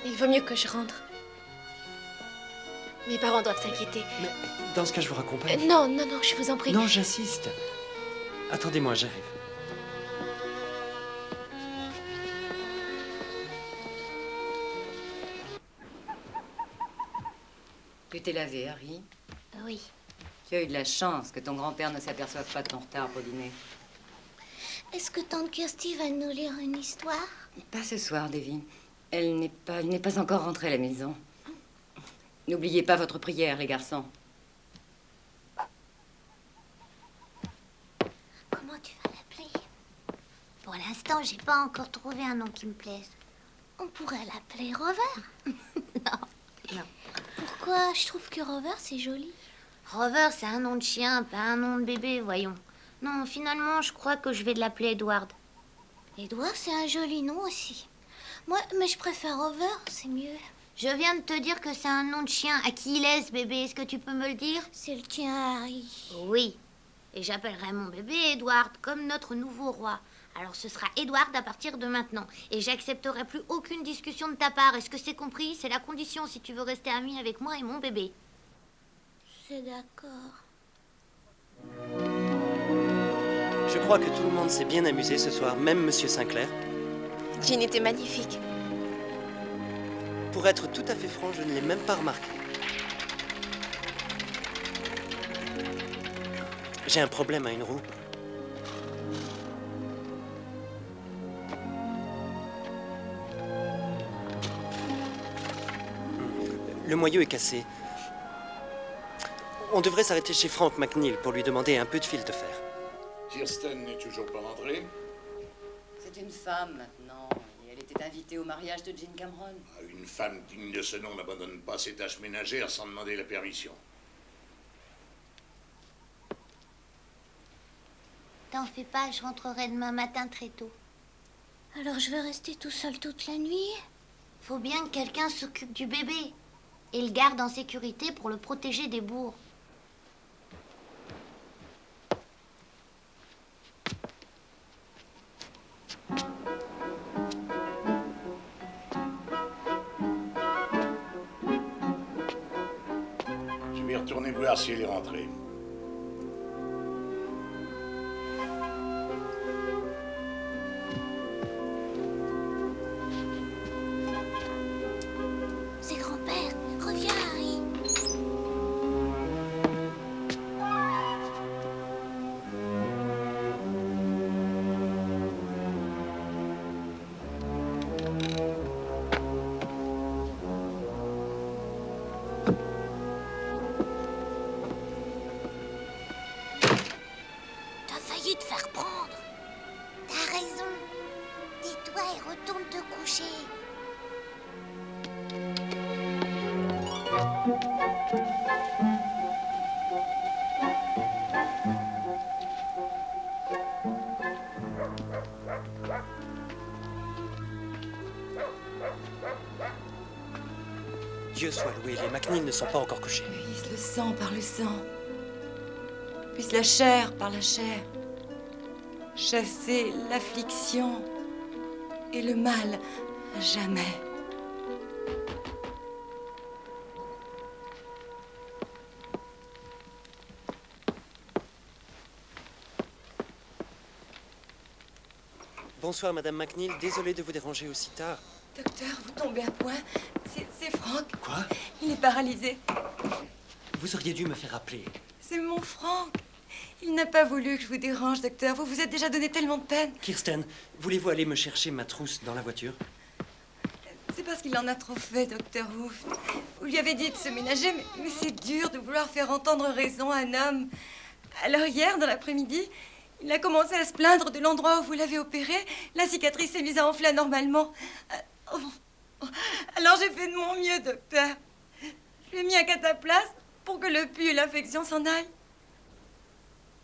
Il vaut mieux que je rentre. Mes parents doivent s'inquiéter. Mais dans ce cas, je vous raccompagne. Non, non, non, je vous en prie. Non, j'assiste. Attendez-moi, j'arrive. Tu t'es lavé, Harry? Oui. Tu as eu de la chance que ton grand-père ne s'aperçoive pas de ton retard pour dîner. Est-ce que tante Kirsty va nous lire une histoire? Pas ce soir, Davy. Elle n'est pas encore rentrée à la maison. N'oubliez pas votre prière, les garçons. Comment tu vas l'appeler? Pour l'instant, j'ai pas encore trouvé un nom qui me plaise. On pourrait l'appeler Rover. Non. Pourquoi? Je trouve que Rover, c'est joli. Rover, c'est un nom de chien, pas un nom de bébé, voyons. Non, finalement, je crois que je vais l'appeler Edward. Edward, c'est un joli nom aussi. Moi, mais je préfère Rover, c'est mieux. Je viens de te dire que c'est un nom de chien. À qui il est, ce bébé? Est-ce que tu peux me le dire? C'est le tien, Harry. Oui. Et j'appellerai mon bébé Edward, comme notre nouveau roi. Alors ce sera Edward à partir de maintenant. Et j'accepterai plus aucune discussion de ta part. Est-ce que c'est compris? C'est la condition si tu veux rester ami avec moi et mon bébé. C'est d'accord. Je crois que tout le monde s'est bien amusé ce soir, même Monsieur Sinclair. Jean était magnifique. Pour être tout à fait franc, je ne l'ai même pas remarqué. J'ai un problème à une roue. Le moyeu est cassé. On devrait s'arrêter chez Frank McNeil pour lui demander un peu de fil de fer. Kirsten n'est toujours pas rentrée. C'est une femme maintenant. Et elle était invitée au mariage de Jean Cameron. Une femme digne de ce nom n'abandonne pas ses tâches ménagères sans demander la permission. T'en fais pas, je rentrerai demain matin très tôt. Alors je vais rester tout seul toute la nuit? Faut bien que quelqu'un s'occupe du bébé et le garde en sécurité pour le protéger des bourres. Je vais retourner voir si elle est rentrée. C'est grand-père. Reviens, Harry. T'as failli te faire prendre. T'as raison. Tais-toi et retourne te coucher. Dieu soit loué, les McNeil ne sont pas encore couchés. Puisse le sang par le sang. Puisse la chair par la chair. Chasser l'affliction et le mal à jamais. Bonsoir, Madame McNeil. Désolé de vous déranger aussi tard. Docteur, vous tombez à point. C'est Franck. Quoi? Il est paralysé. Vous auriez dû me faire appeler. C'est mon Franck. Il n'a pas voulu que je vous dérange, docteur. Vous vous êtes déjà donné tellement de peine. Kirsten, voulez-vous aller me chercher ma trousse dans la voiture? C'est parce qu'il en a trop fait, docteur Hooft. Vous lui avez dit de se ménager, mais c'est dur de vouloir faire entendre raison à un homme. Alors hier, dans l'après-midi, il a commencé à se plaindre de l'endroit où vous l'avez opéré. La cicatrice s'est mise à enfler anormalement. Alors j'ai fait de mon mieux, docteur. Je lui ai mis un cataplasme pour que le pus et l'infection s'en aillent.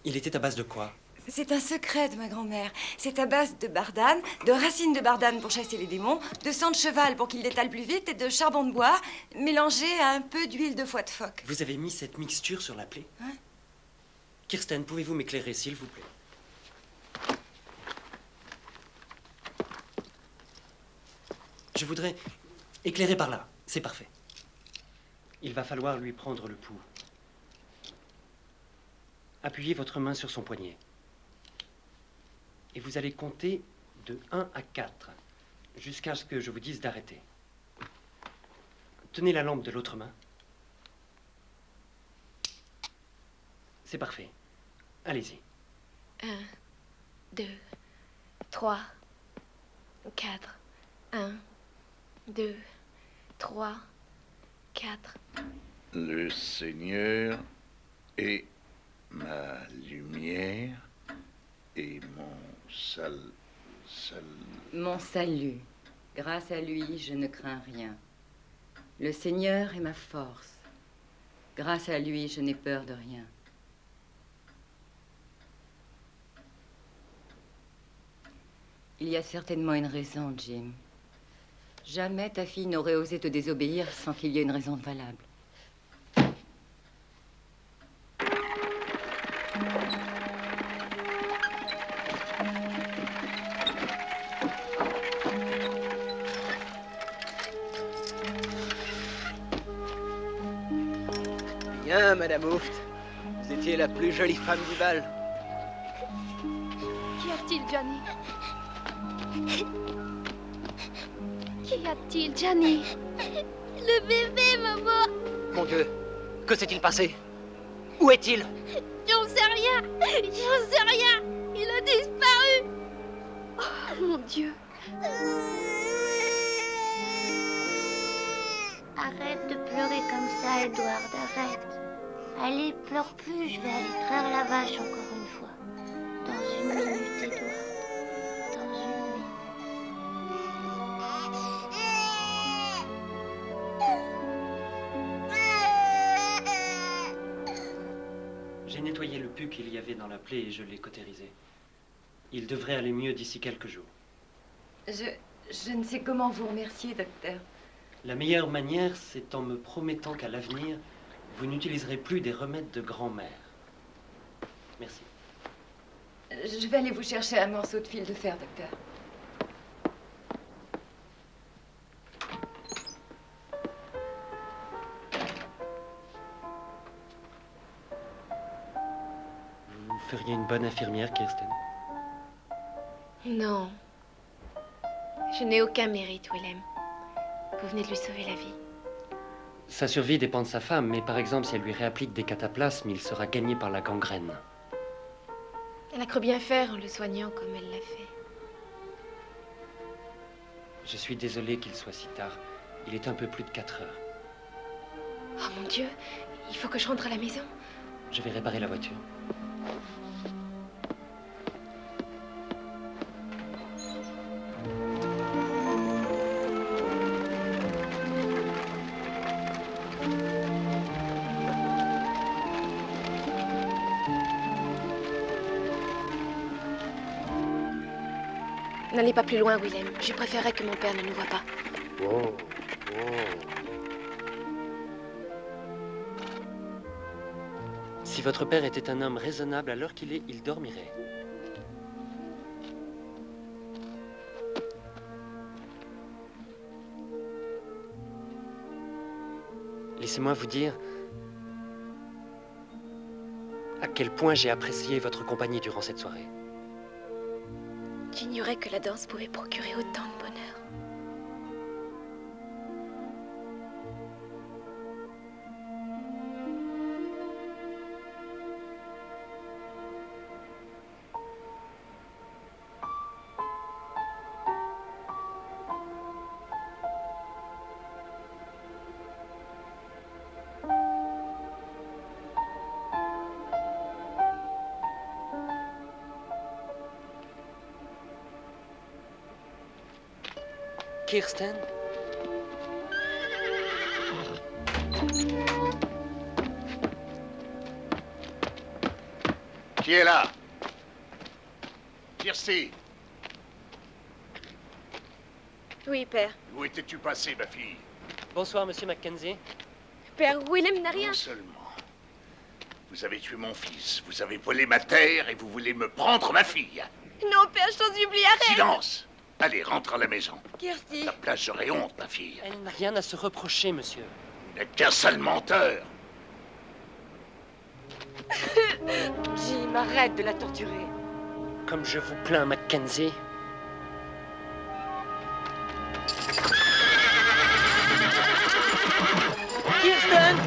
Il était à base de quoi? C'est un secret de ma grand-mère. C'est à base de bardane, de racines de bardane pour chasser les démons, de sang de cheval pour qu'il détale plus vite et de charbon de bois mélangé à un peu d'huile de foie de phoque. Vous avez mis cette mixture sur la plaie? Hein? Kirsten, pouvez-vous m'éclairer, s'il vous plaît? Je voudrais éclairer par là. C'est parfait. Il va falloir lui prendre le pouls. Appuyez votre main sur son poignet. Et vous allez compter de 1 à 4, jusqu'à ce que je vous dise d'arrêter. Tenez la lampe de l'autre main. C'est parfait. Allez-y. 1, 2, 3, 4. 1, 2, 3, 4. Le Seigneur est ma lumière et Mon salut. Grâce à lui, je ne crains rien. Le Seigneur est ma force. Grâce à lui, je n'ai peur de rien. Il y a certainement une raison, Jim. Jamais ta fille n'aurait osé te désobéir sans qu'il y ait une raison valable. Bien, Madame Hooft. Vous étiez la plus jolie femme du bal. Qu'y a-t-il, Johnny? Qu'y a-t-il, Johnny? Le bébé, maman! Mon Dieu, que s'est-il passé? Où est-il? J'en sais rien! J'en sais rien! Il a disparu! Oh, mon Dieu! Arrête de pleurer comme ça, Edward, arrête. Allez, pleure plus, je vais aller traire la vache encore une fois. Dans 1 minute, Edward. Dans 1 minute. J'ai nettoyé le pus qu'il y avait dans la plaie et je l'ai cautérisé. Il devrait aller mieux d'ici quelques jours. Je ne sais comment vous remercier, docteur. La meilleure manière, c'est en me promettant qu'à l'avenir, vous n'utiliserez plus des remèdes de grand-mère. Merci. Je vais aller vous chercher un morceau de fil de fer, docteur. Vous feriez une bonne infirmière, Kirsten? Non. Je n'ai aucun mérite, Willem. Vous venez de lui sauver la vie. Sa survie dépend de sa femme, mais par exemple, si elle lui réapplique des cataplasmes, il sera gagné par la gangrène. Elle a cru bien faire en le soignant comme elle l'a fait. Je suis désolé qu'il soit si tard. Il est un peu plus de 4 heures. Oh mon Dieu, il faut que je rentre à la maison. Je vais réparer la voiture. N'allez pas plus loin, Willem. Je préférerais que mon père ne nous voie pas. Oh, Si votre père était un homme raisonnable à l'heure qu'il est, il dormirait. Laissez-moi vous dire à quel point j'ai apprécié votre compagnie durant cette soirée. J'ignorais que la danse pouvait procurer autant de bonheur. Kirsten? Qui est là? Kirsty, Oui, père. où étais-tu passé, ma fille? Bonsoir, monsieur Mackenzie. Père Willem n'a rien. Non seulement. Vous avez tué mon fils, vous avez volé ma terre et vous voulez me prendre ma fille. Non, père, je t'en supplie, arrête. Silence! Allez, rentre à la maison. Kirsty. Ta place, j'aurais honte, ma fille. Elle n'a rien à se reprocher, monsieur. Vous n'êtes qu'un sale menteur. Jim, arrête de la torturer. Comme je vous plains, Mackenzie. Kirsten.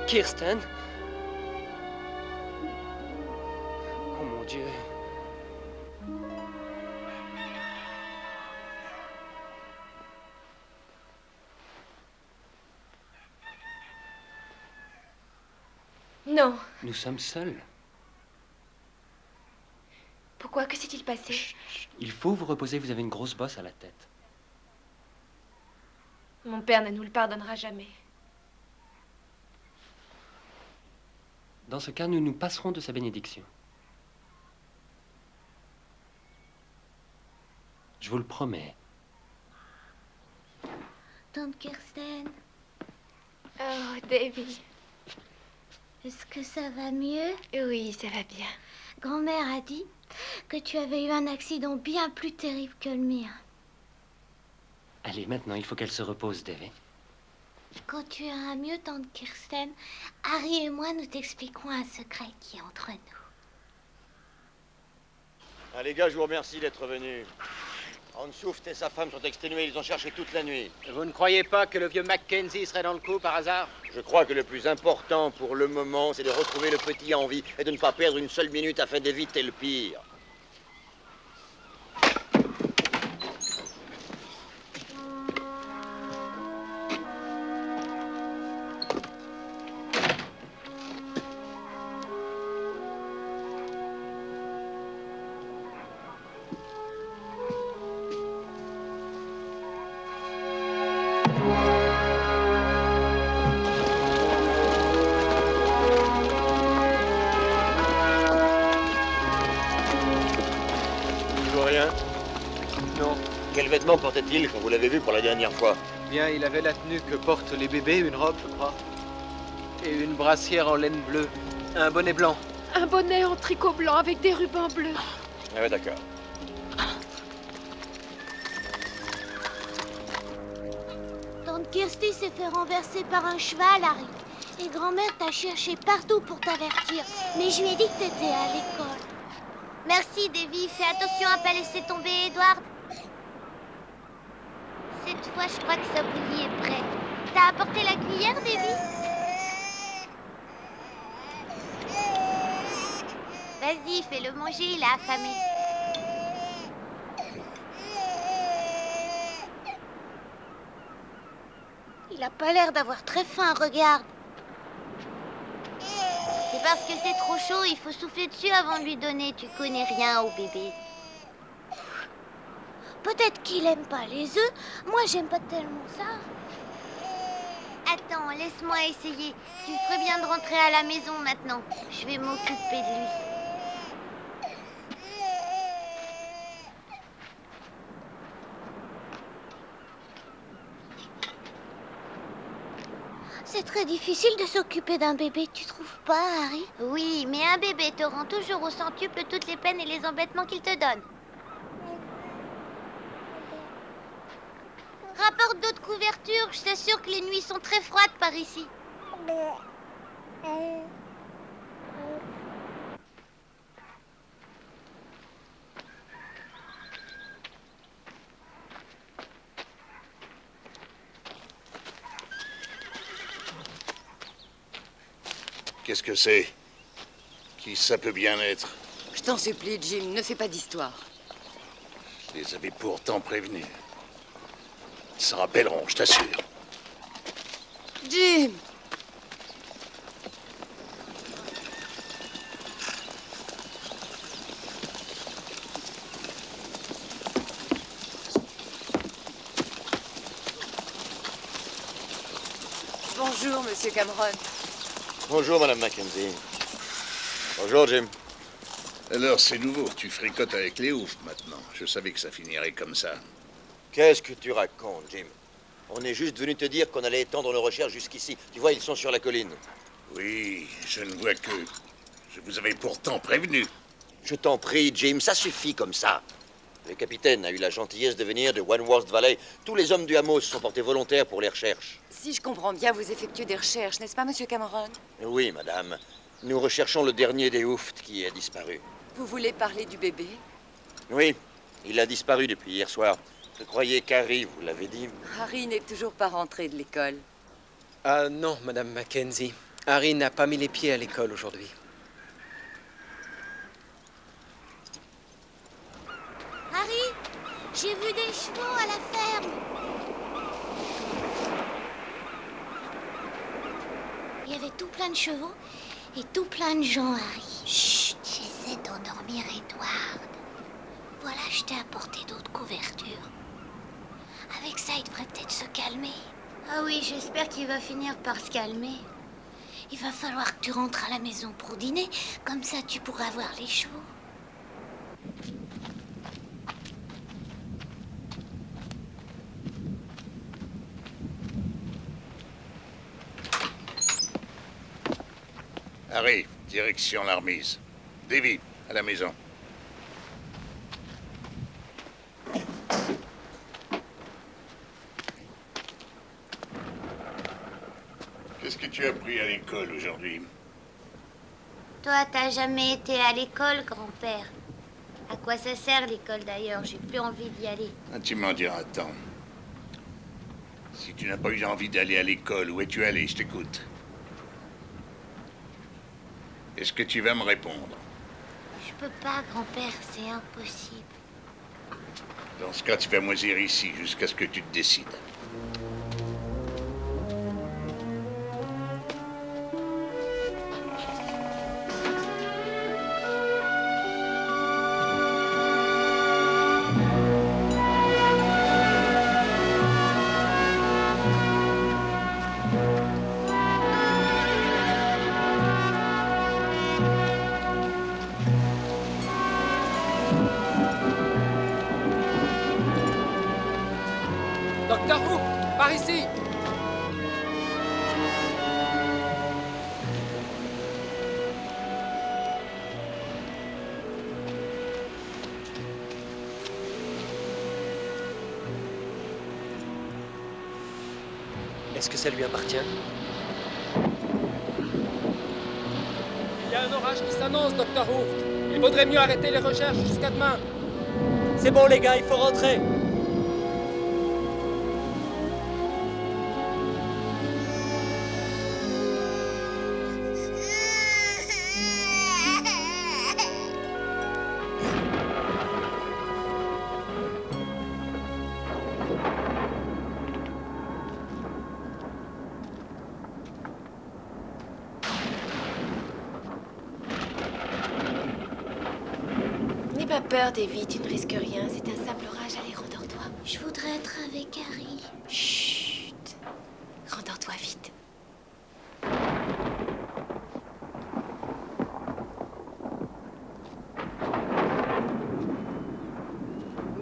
Kirsten. Oh mon Dieu. Non. Nous sommes seuls. Pourquoi? Que s'est-il passé? Il faut vous reposer, vous avez une grosse bosse à la tête. Mon père ne nous le pardonnera jamais. Dans ce cas, nous nous passerons de sa bénédiction. Je vous le promets. Tante Kirsten, Oh, Davy. est-ce que ça va mieux? Oui, ça va bien. Grand-mère a dit que tu avais eu un accident bien plus terrible que le mien. Allez, maintenant, il faut qu'elle se repose, Davy. Quand tu iras mieux, tante Kirsten, Harry et moi, nous t'expliquerons un secret qui est entre nous. Ah, les gars, je vous remercie d'être venus. Hans Hooft et sa femme sont exténués, ils ont cherché toute la nuit. Vous ne croyez pas que le vieux Mackenzie serait dans le coup par hasard? Je crois que le plus important pour le moment, c'est de retrouver le petit en vie et de ne pas perdre une seule minute afin d'éviter le pire. Quel vêtement portait-il quand vous l'avez vu pour la dernière fois? Bien, il avait la tenue que portent les bébés, une robe, je crois. Et une brassière en laine bleue. Un bonnet blanc. Un bonnet en tricot blanc avec des rubans bleus. Ah ouais, d'accord. Tante Kirsty s'est fait renverser par un cheval, Harry. Et grand-mère t'a cherché partout pour t'avertir. Mais je lui ai dit que t'étais à l'école. Merci, Davy. Fais attention à pas laisser tomber Edward. Cette fois, je crois que sa bouillie est prête. T'as apporté la cuillère, Davy? Vas-y, fais-le manger, il est affamé. Il a pas l'air d'avoir très faim, regarde. C'est parce que c'est trop chaud, il faut souffler dessus avant de lui donner. Tu connais rien au bébé. Peut-être qu'il aime pas les œufs. Moi, j'aime pas tellement ça. Attends, laisse-moi essayer. Tu ferais bien de rentrer à la maison maintenant. Je vais m'occuper de lui. C'est très difficile de s'occuper d'un bébé, tu trouves pas, Harry? Oui, mais un bébé te rend toujours au centuple toutes les peines et les embêtements qu'il te donne. Rapporte d'autres couvertures, je t'assure que les nuits sont très froides par ici. Qu'est-ce que c'est? Qui ça peut bien être? Je t'en supplie, Jim, ne fais pas d'histoire. Je les avais pourtant prévenus. Ils s'en rappelleront, je t'assure. Jim! Bonjour, monsieur Cameron. Bonjour, Madame Mackenzie. Bonjour, Jim. Alors, c'est nouveau. Tu fricotes avec les oufs maintenant. Je savais que ça finirait comme ça. Qu'est-ce que tu racontes, Jim? On est juste venu te dire qu'on allait étendre nos recherches jusqu'ici. Tu vois, ils sont sur la colline. Oui, je ne vois que... Je vous avais pourtant prévenu. Je t'en prie, Jim, ça suffit comme ça. Le capitaine a eu la gentillesse de venir de Wanworth Valley. Tous les hommes du hameau se sont portés volontaires pour les recherches. Si je comprends bien, vous effectuez des recherches, n'est-ce pas, Monsieur Cameron? Oui, madame. Nous recherchons le dernier des oufts qui a disparu. Vous voulez parler du bébé? Oui, il a disparu depuis hier soir. Je croyais qu'Harry vous l'avait dit. Harry n'est toujours pas rentré de l'école. Ah non, Madame Mackenzie. Harry n'a pas mis les pieds à l'école aujourd'hui. Harry, j'ai vu des chevaux à la ferme. Il y avait tout plein de chevaux et tout plein de gens, Harry. Chut, j'essaie d'endormir Edward. Voilà, je t'ai apporté d'autres couvertures. Avec ça, il devrait peut-être se calmer. Ah oui, j'espère qu'il va finir par se calmer. Il va falloir que tu rentres à la maison pour dîner. Comme ça, tu pourras voir les chevaux. Harry, direction l'Armise. Davy, à la maison. Qu'est-ce que tu as appris à l'école aujourd'hui? Toi, t'as jamais été à l'école, grand-père. À quoi ça sert l'école d'ailleurs? J'ai plus envie d'y aller. Ah, tu m'en diras tant. Si tu n'as pas eu envie d'aller à l'école, où es-tu allé? Je t'écoute. Est-ce que tu vas me répondre? Je peux pas, grand-père, c'est impossible. Dans ce cas, tu vas moisir ici jusqu'à ce que tu te décides. Docteur Who, par ici! Est-ce que ça lui appartient? Il y a un orage qui s'annonce, Docteur Who. Il vaudrait mieux arrêter les recherches jusqu'à demain. C'est bon, les gars, il faut rentrer. N'aie pas peur, Davy, tu ne risques rien. C'est un simple orage. Allez, rendors-toi. Je voudrais être avec Harry. Chut. Rendors-toi vite.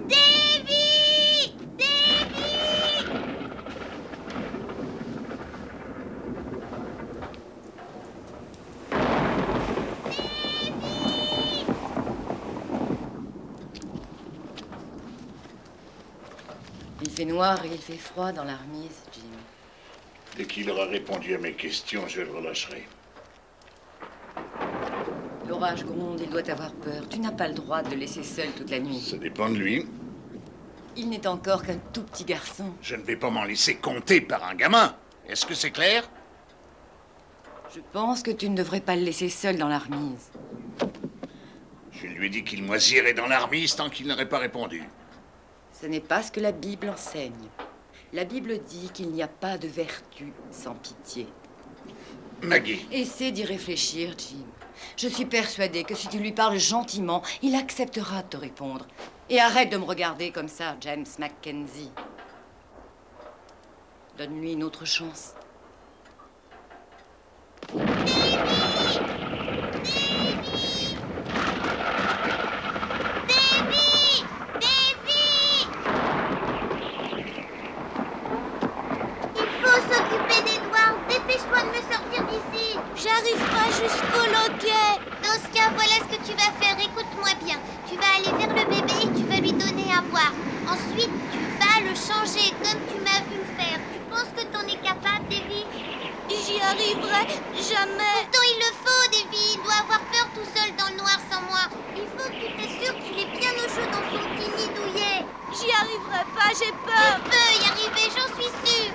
Davy! Davy! Il fait noir et il fait froid dans l'Armise, Jim. Dès qu'il aura répondu à mes questions, je le relâcherai. L'orage gronde, il doit avoir peur. Tu n'as pas le droit de le laisser seul toute la nuit. Ça dépend de lui. Il n'est encore qu'un tout petit garçon. Je ne vais pas m'en laisser compter par un gamin. Est-ce que c'est clair? Je pense que tu ne devrais pas le laisser seul dans l'Armise. Je lui ai dit qu'il moisirait dans l'Armise tant qu'il n'aurait pas répondu. Ce n'est pas ce que la Bible enseigne. La Bible dit qu'il n'y a pas de vertu sans pitié. Maggie. Essaie d'y réfléchir, Jim. Je suis persuadée que si tu lui parles gentiment, il acceptera de te répondre. Et arrête de me regarder comme ça, James Mackenzie. Donne-lui une autre chance. Davy! me sortir d'ici. J'arrive pas jusqu'au loquet. Dans ce cas, voilà ce que tu vas faire. Écoute-moi bien. Tu vas aller vers le bébé et tu vas lui donner à boire. Ensuite, tu vas le changer comme tu m'as vu le faire. Tu penses que t'en es capable, Davy? J'y arriverai jamais. Pourtant, il le faut, Davy. Il doit avoir peur tout seul dans le noir sans moi. Il faut que tu t'assures qu'il est bien au chaud dans son petit nid douillet. J'y arriverai pas, j'ai peur. Tu peux y arriver, j'en suis sûre.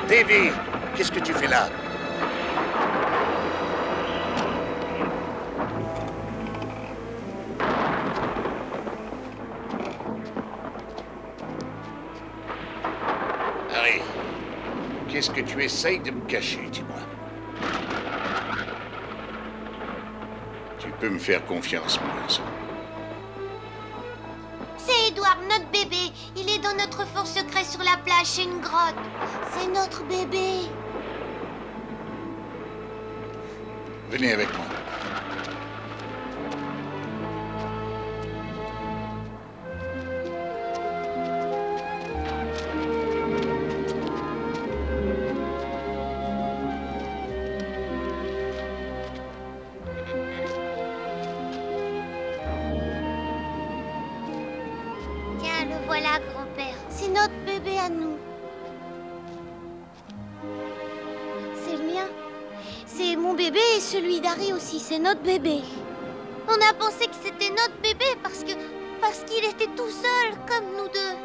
Davy, qu'est-ce que tu fais là? Harry, qu'est-ce que tu essayes de me cacher, dis-moi? Tu peux me faire confiance, mon garçon. C'est Edward, notre bébé. Il est dans notre fort secret sur la plage, chez une grotte. C'est notre bébé. Venez avec moi. Tiens, le voilà, grand-père. C'est notre bébé à nous. C'est le mien. C'est mon bébé et celui d'Harry aussi. C'est notre bébé. On a pensé que c'était notre bébé parce qu'il était tout seul, comme nous deux.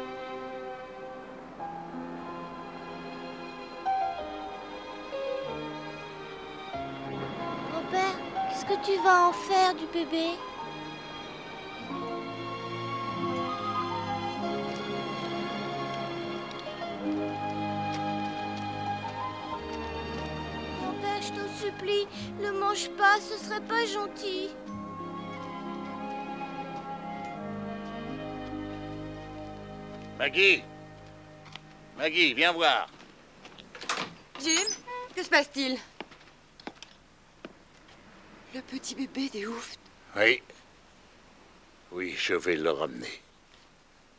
Grand-père, qu'est-ce que tu vas en faire du bébé? Grand-père, je t'en supplie, le mange pas, ce serait pas gentil. Maggie! Maggie, viens voir. Jim, que se passe-t-il? Le petit bébé des Hooft. Oui. Oui, je vais le ramener.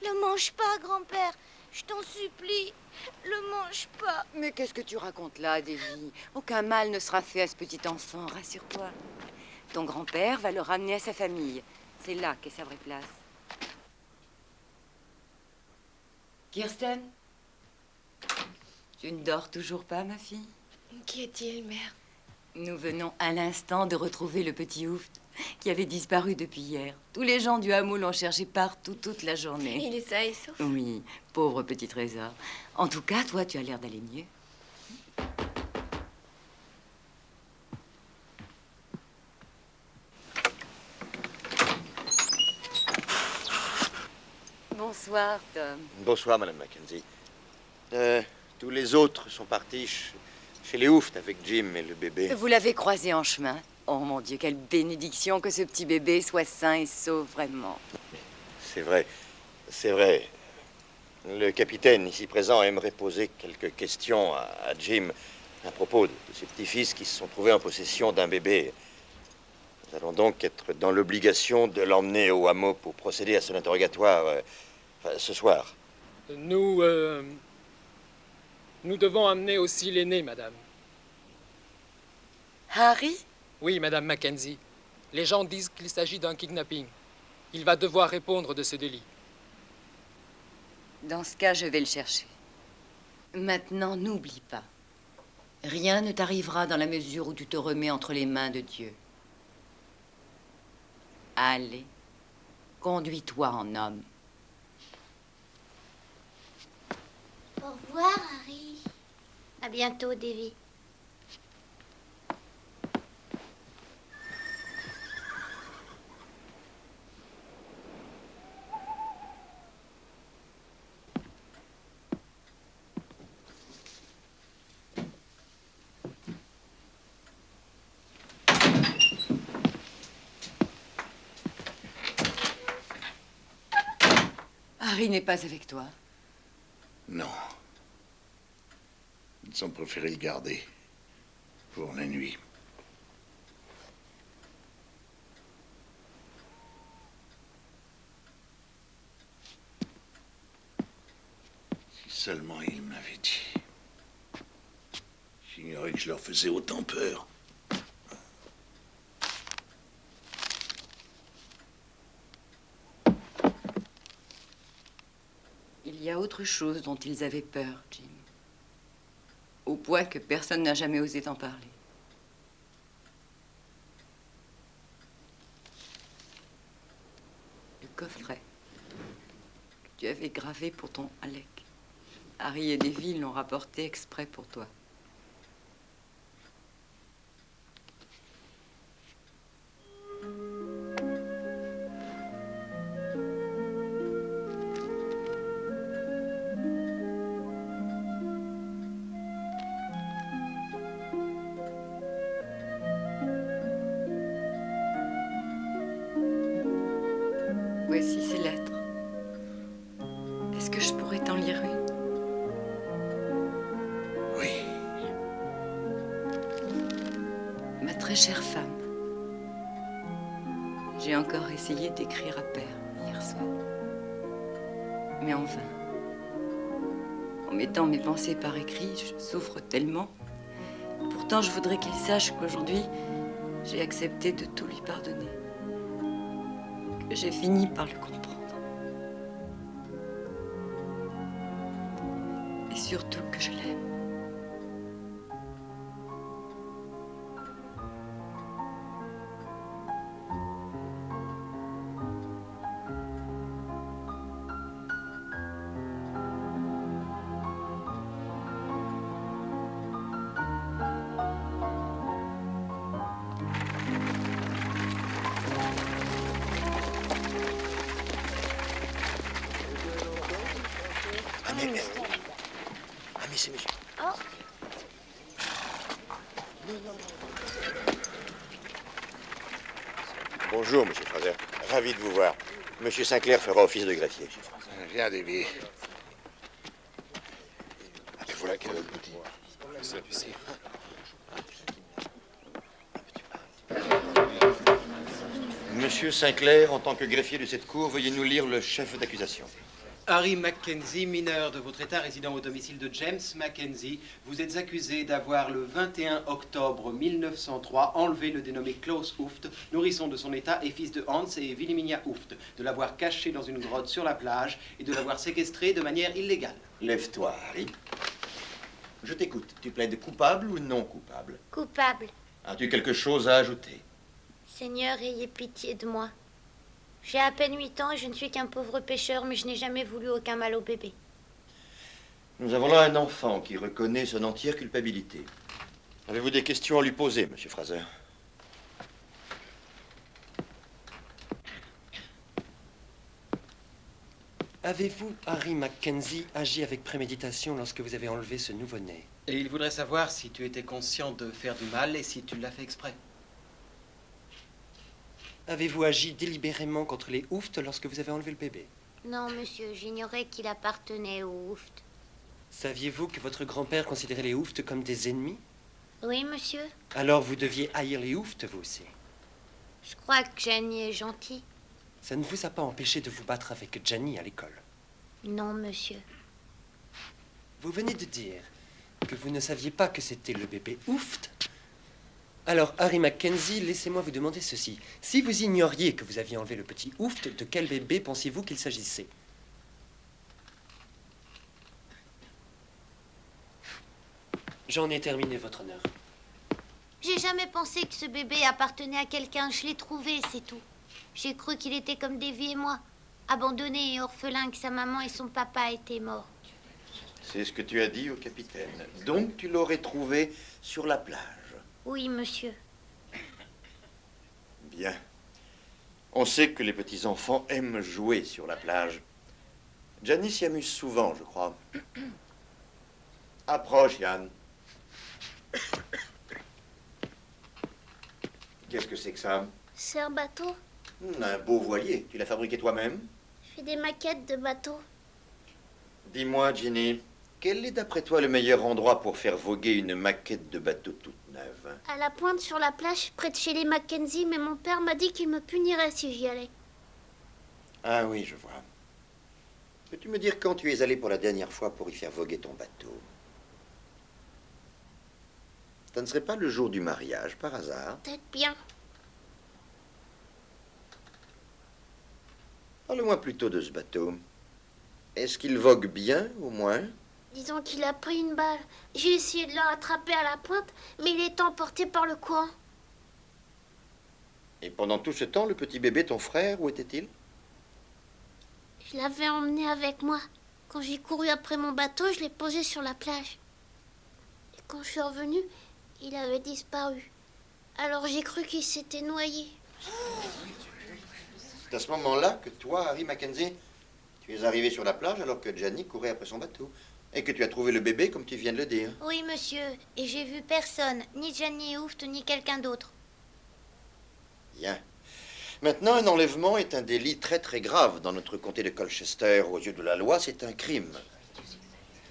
Le mange pas, grand-père. Je t'en supplie, le mange pas. Mais qu'est-ce que tu racontes là, Davy? Aucun mal ne sera fait à ce petit enfant, rassure-toi. Ton grand-père va le ramener à sa famille. C'est là qu'est sa vraie place. Kirsten? Tu ne dors toujours pas, ma fille? Qu'y a-t-il, mère? Nous venons à l'instant de retrouver le petit Hooft qui avait disparu depuis hier. Tous les gens du hameau l'ont cherché partout toute la journée. Il est sain et sauf? Oui, pauvre petit trésor. En tout cas, toi, tu as l'air d'aller mieux. Bonsoir, Tom. Bonsoir, Madame Mackenzie. Tous les autres sont partis chez les Hooft avec Jim et le bébé. Vous l'avez croisé en chemin. Oh mon Dieu, quelle bénédiction que ce petit bébé soit sain et sauf, vraiment. C'est vrai, c'est vrai. Le capitaine ici présent aimerait poser quelques questions à Jim à propos de ses petits-fils qui se sont trouvés en possession d'un bébé. Nous allons donc être dans l'obligation de l'emmener au hameau pour procéder à son interrogatoire ce soir. Nous devons amener aussi l'aîné, madame. Harry? Oui, madame Mackenzie. Les gens disent qu'il s'agit d'un kidnapping. Il va devoir répondre de ce délit. Dans ce cas, je vais le chercher. Maintenant, n'oublie pas. Rien ne t'arrivera dans la mesure où tu te remets entre les mains de Dieu. Allez, conduis-toi en homme. Au revoir, Harry. À bientôt, Davy. Harry n'est pas avec toi? Non. Ils ont préféré le garder. Pour la nuit. Si seulement ils m'avaient dit. J'ignorais que je leur faisais autant peur. Il y a autre chose dont ils avaient peur, Jim. Au point que personne n'a jamais osé t'en parler. Le coffret que tu avais gravé pour ton Alec. Harry et Davy l'ont rapporté exprès pour toi. Voici ces lettres. Est-ce que je pourrais t'en lire une? Oui. Ma très chère femme, j'ai encore essayé d'écrire à Père hier soir. Mais en vain. En mettant mes pensées par écrit, je souffre tellement. Pourtant, je voudrais qu'il sache qu'aujourd'hui, j'ai accepté de tout lui pardonner. Que j'ai fini par le comprendre. Et surtout que je l'aime. Mais c'est monsieur. Oh. Bonjour, monsieur Fraser. Ravi de vous voir. Monsieur Sinclair fera office de greffier. Viens, Davy. Voilà quel autre petit. Monsieur Sinclair, en tant que greffier de cette cour, veuillez nous lire le chef d'accusation. Harry Mackenzie, mineur de votre état résidant au domicile de James Mackenzie, vous êtes accusé d'avoir le 21 octobre 1903 enlevé le dénommé Klaus Hooft, nourrisson de son état et fils de Hans et Wilhelmina Hooft, de l'avoir caché dans une grotte sur la plage et de l'avoir séquestré de manière illégale. Lève-toi, Harry. Je t'écoute. Tu plaides coupable ou non coupable? Coupable. As-tu quelque chose à ajouter? Seigneur, ayez pitié de moi. J'ai à peine 8 ans et je ne suis qu'un pauvre pêcheur, mais je n'ai jamais voulu aucun mal au bébé. Nous avons là un enfant qui reconnaît son entière culpabilité. Avez-vous des questions à lui poser, monsieur Fraser? Avez-vous, Harry Mackenzie, agi avec préméditation lorsque vous avez enlevé ce nouveau-né? Et il voudrait savoir si tu étais conscient de faire du mal et si tu l'as fait exprès. Avez-vous agi délibérément contre les Hooft lorsque vous avez enlevé le bébé? Non, monsieur, j'ignorais qu'il appartenait au Hooft. Saviez-vous que votre grand-père considérait les Hooft comme des ennemis? Oui, monsieur. Alors vous deviez haïr les Hooft, vous aussi. Je crois que Jenny est gentille. Ça ne vous a pas empêché de vous battre avec Jenny à l'école? Non, monsieur. Vous venez de dire que vous ne saviez pas que c'était le bébé Hooft. Alors, Harry Mackenzie, laissez-moi vous demander ceci. Si vous ignoriez que vous aviez enlevé le petit Hooft, de quel bébé pensiez-vous qu'il s'agissait? J'en ai terminé, votre honneur. J'ai jamais pensé que ce bébé appartenait à quelqu'un. Je l'ai trouvé, c'est tout. J'ai cru qu'il était comme Davy et moi, abandonné et orphelin, que sa maman et son papa étaient morts. C'est ce que tu as dit au capitaine. Donc tu l'aurais trouvé sur la plage. Oui, monsieur. Bien. On sait que les petits-enfants aiment jouer sur la plage. Jenny s'y amuse souvent, je crois. Approche, Yann. Qu'est-ce que c'est que ça? C'est un bateau. Un beau voilier. Tu l'as fabriqué toi-même? Je fais des maquettes de bateaux. Dis-moi, Ginny, quel est d'après toi le meilleur endroit pour faire voguer une maquette de bateau toute neuve? À la pointe sur la plage, près de chez les Mackenzie, mais mon père m'a dit qu'il me punirait si j'y allais. Ah oui, je vois. Peux-tu me dire quand tu es allé pour la dernière fois pour y faire voguer ton bateau? Ça ne serait pas le jour du mariage, par hasard? Peut-être bien. Parle-moi plutôt de ce bateau. Est-ce qu'il vogue bien, au moins? Disons qu'il a pris une balle. J'ai essayé de le rattraper à la pointe, mais il est emporté par le courant. Et pendant tout ce temps, le petit bébé, ton frère, où était-il? Je l'avais emmené avec moi. Quand j'ai couru après mon bateau, je l'ai posé sur la plage. Et quand je suis revenue, il avait disparu. Alors j'ai cru qu'il s'était noyé. C'est à ce moment-là que toi, Harry Mackenzie, tu es arrivé sur la plage alors que Gianni courait après son bateau. Et que tu as trouvé le bébé, comme tu viens de le dire. Oui, monsieur. Et j'ai vu personne, ni Gianni Hooft, ni quelqu'un d'autre. Bien. Maintenant, un enlèvement est un délit très très grave dans notre comté de Colchester. Aux yeux de la loi, c'est un crime.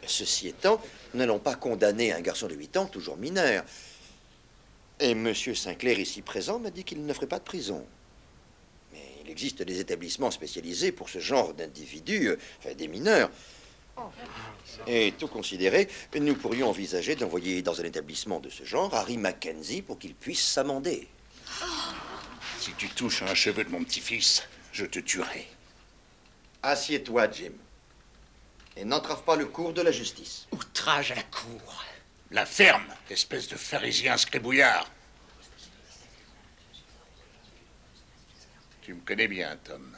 Ceci étant, nous n'allons pas condamner un garçon de 8 ans, toujours mineur. Et Monsieur Sinclair, ici présent, m'a dit qu'il ne ferait pas de prison. Mais il existe des établissements spécialisés pour ce genre d'individus, enfin des mineurs. Et tout considéré, nous pourrions envisager d'envoyer dans un établissement de ce genre Harry Mackenzie pour qu'il puisse s'amender. Si tu touches un cheveu de mon petit-fils, je te tuerai. Assieds-toi, Jim. Et n'entrave pas le cours de la justice. Outrage à la cour. La ferme, espèce de pharisien scribouillard. Tu me connais bien, Tom.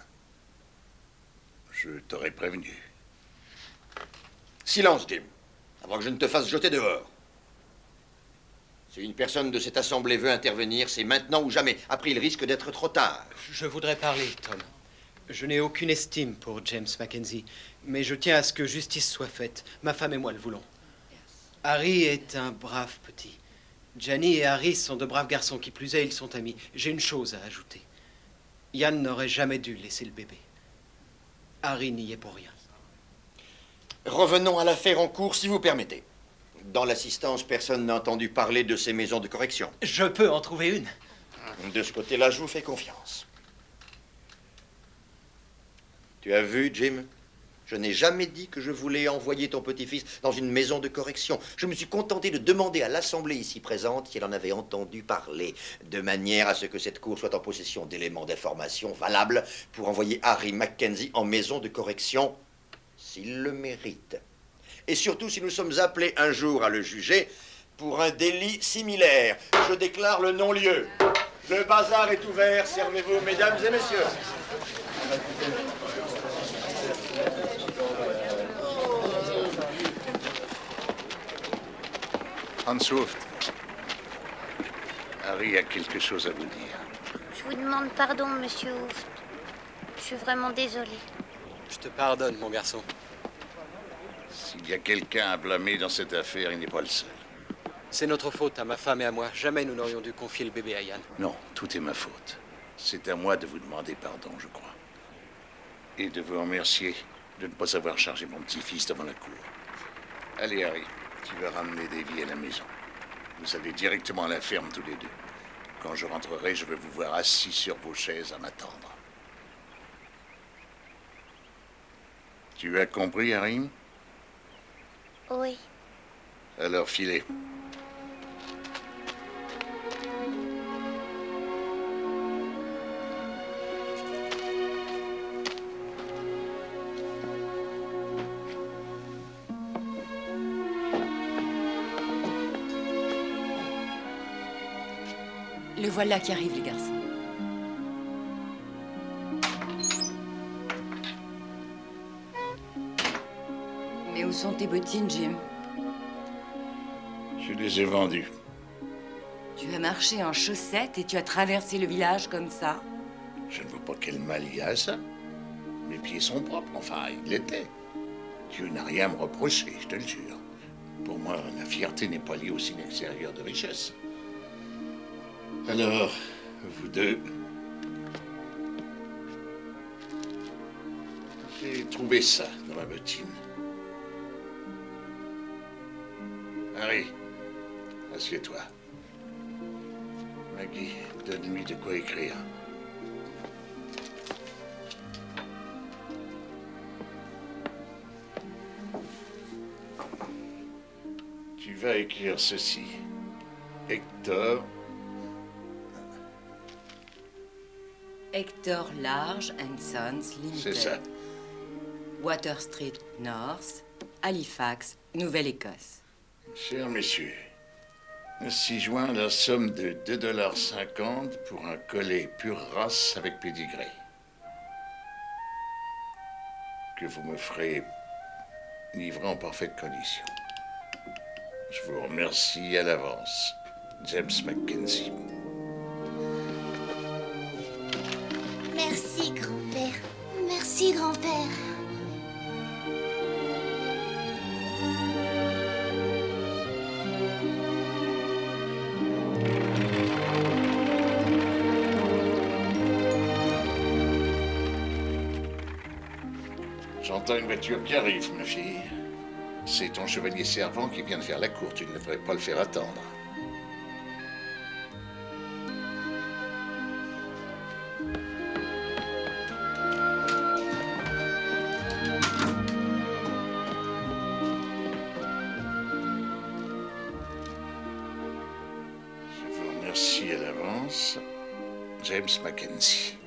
Je t'aurais prévenu. Silence, Jim, avant que je ne te fasse jeter dehors. Si une personne de cette assemblée veut intervenir, c'est maintenant ou jamais. Après, il risque d'être trop tard. Je voudrais parler, Tom. Je n'ai aucune estime pour James Mackenzie, mais je tiens à ce que justice soit faite. Ma femme et moi le voulons. Harry est un brave petit. Gianni et Harry sont de braves garçons. Qui plus est, ils sont amis. J'ai une chose à ajouter. Yann n'aurait jamais dû laisser le bébé. Harry n'y est pour rien. Revenons à l'affaire en cours, si vous permettez. Dans l'assistance, personne n'a entendu parler de ces maisons de correction. Je peux en trouver une. De ce côté-là, je vous fais confiance. Tu as vu, Jim? Je n'ai jamais dit que je voulais envoyer ton petit-fils dans une maison de correction. Je me suis contenté de demander à l'Assemblée ici présente si elle en avait entendu parler, de manière à ce que cette cour soit en possession d'éléments d'information valables pour envoyer Harry Mackenzie en maison de correction s'il le mérite. Et surtout si nous sommes appelés un jour à le juger pour un délit similaire. Je déclare le non-lieu. Le bazar est ouvert. Servez-vous, mesdames et messieurs. Hans Hooft, Harry a quelque chose à vous dire. Je vous demande pardon, monsieur Hooft. Je suis vraiment désolée. Je te pardonne, mon garçon. S'il y a quelqu'un à blâmer dans cette affaire, il n'est pas le seul. C'est notre faute, à ma femme et à moi. Jamais nous n'aurions dû confier le bébé à Yann. Non, tout est ma faute. C'est à moi de vous demander pardon, je crois. Et de vous remercier de ne pas avoir chargé mon petit-fils devant la cour. Allez, Harry, tu vas ramener Davy à la maison. Vous allez directement à la ferme tous les deux. Quand je rentrerai, je vais vous voir assis sur vos chaises à m'attendre. Tu as compris, Harry? Oui. Alors, filez. Le voilà qui arrive, les garçons. Mais où sont tes bottines, Jim? Je les ai vendus. Tu as marché en chaussettes et tu as traversé le village comme ça? Je ne vois pas quel mal il y a à ça. Mes pieds sont propres, enfin, ils l'étaient. Dieu n'a rien à me reprocher, je te le jure. Pour moi, la fierté n'est pas liée au signe extérieur de richesse. Alors, vous deux... J'ai trouvé ça dans ma bottine. Harry, assieds-toi. Maggie, donne-lui de quoi écrire. Tu vas écrire ceci. Hector. Hector Large and Sons Limited. C'est ça. Water Street North, Halifax, Nouvelle-Écosse. Chers messieurs, 6 juin, la somme de 2,50 $ pour un collet pure race avec pédigré. Que vous me ferez livrer en parfaite condition. Je vous remercie à l'avance. James Mackenzie. Merci, grand-père. Merci, grand-père. J'entends une voiture qui arrive, ma fille. C'est ton chevalier servant qui vient de faire la cour. Tu ne devrais pas le faire attendre. Je vous remercie à l'avance, James Mackenzie.